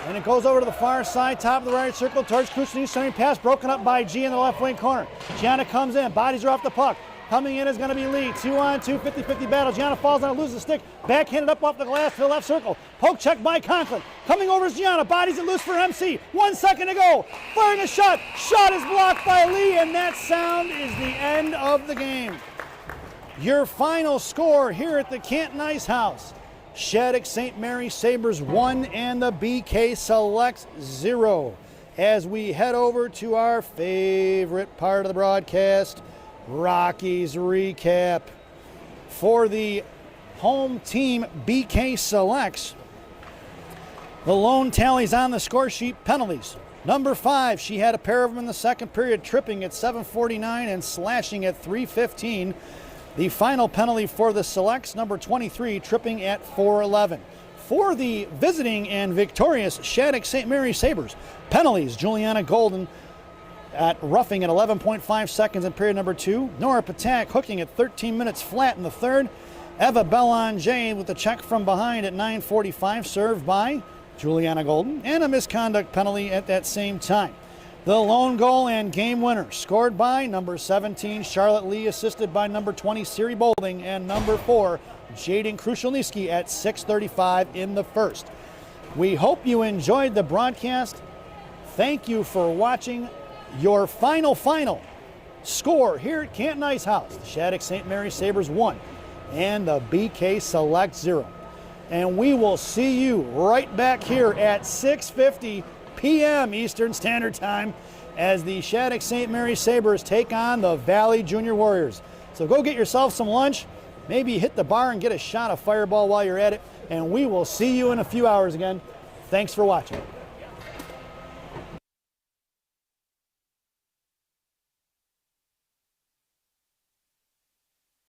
And it goes over to the far side, top of the right circle, towards Krushelnyski, centering pass, broken up by G in the left wing corner. Gianna comes in, bodies are off the puck. Coming in is going to be Lee, 2-on-2, 50-50 battle. Gianna falls on, loses the stick, backhanded up off the glass to the left circle. Poke check by Conklin. Coming over is Gianna, bodies it loose for MC. 1 second to go, firing a shot. Shot is blocked by Lee, and that sound is the end of the game. Your final score here at the Canton Ice House. Shattuck St. Mary Sabres 1 and the BK Selects 0. As we head over to our favorite part of the broadcast, Rockies recap. For the home team, BK Selects, the lone tallies on the score sheet, penalties. Number 5, she had a pair of them in the second period, tripping at 7:49 and slashing at 3:15. The final penalty for the Selects, number 23, tripping at 4:11. For the visiting and victorious Shattuck St. Mary Sabres, penalties, Juliana Golden at roughing at 11.5 seconds in period number 2. Nora Patak hooking at 13 minutes flat in the third. Eva Belanger with the check from behind at 9:45, served by Juliana Golden, and a misconduct penalty at that same time. The lone goal and game winner scored by number 17, Charlotte Lee, assisted by number 20, Siri Bolding, and number 4, Jaden Krushelnyski at 6:35 in the first. We hope you enjoyed the broadcast. Thank you for watching. Your final score here at Canton Ice House. The Shattuck St. Mary Sabres 1 and the BK Select 0. And we will see you right back here at 6:50 p.m. Eastern Standard Time as the Shattuck St. Mary Sabres take on the Valley Junior Warriors. So go get yourself some lunch, maybe hit the bar and get a shot of Fireball while you're at it, and we will see you in a few hours again. Thanks for watching.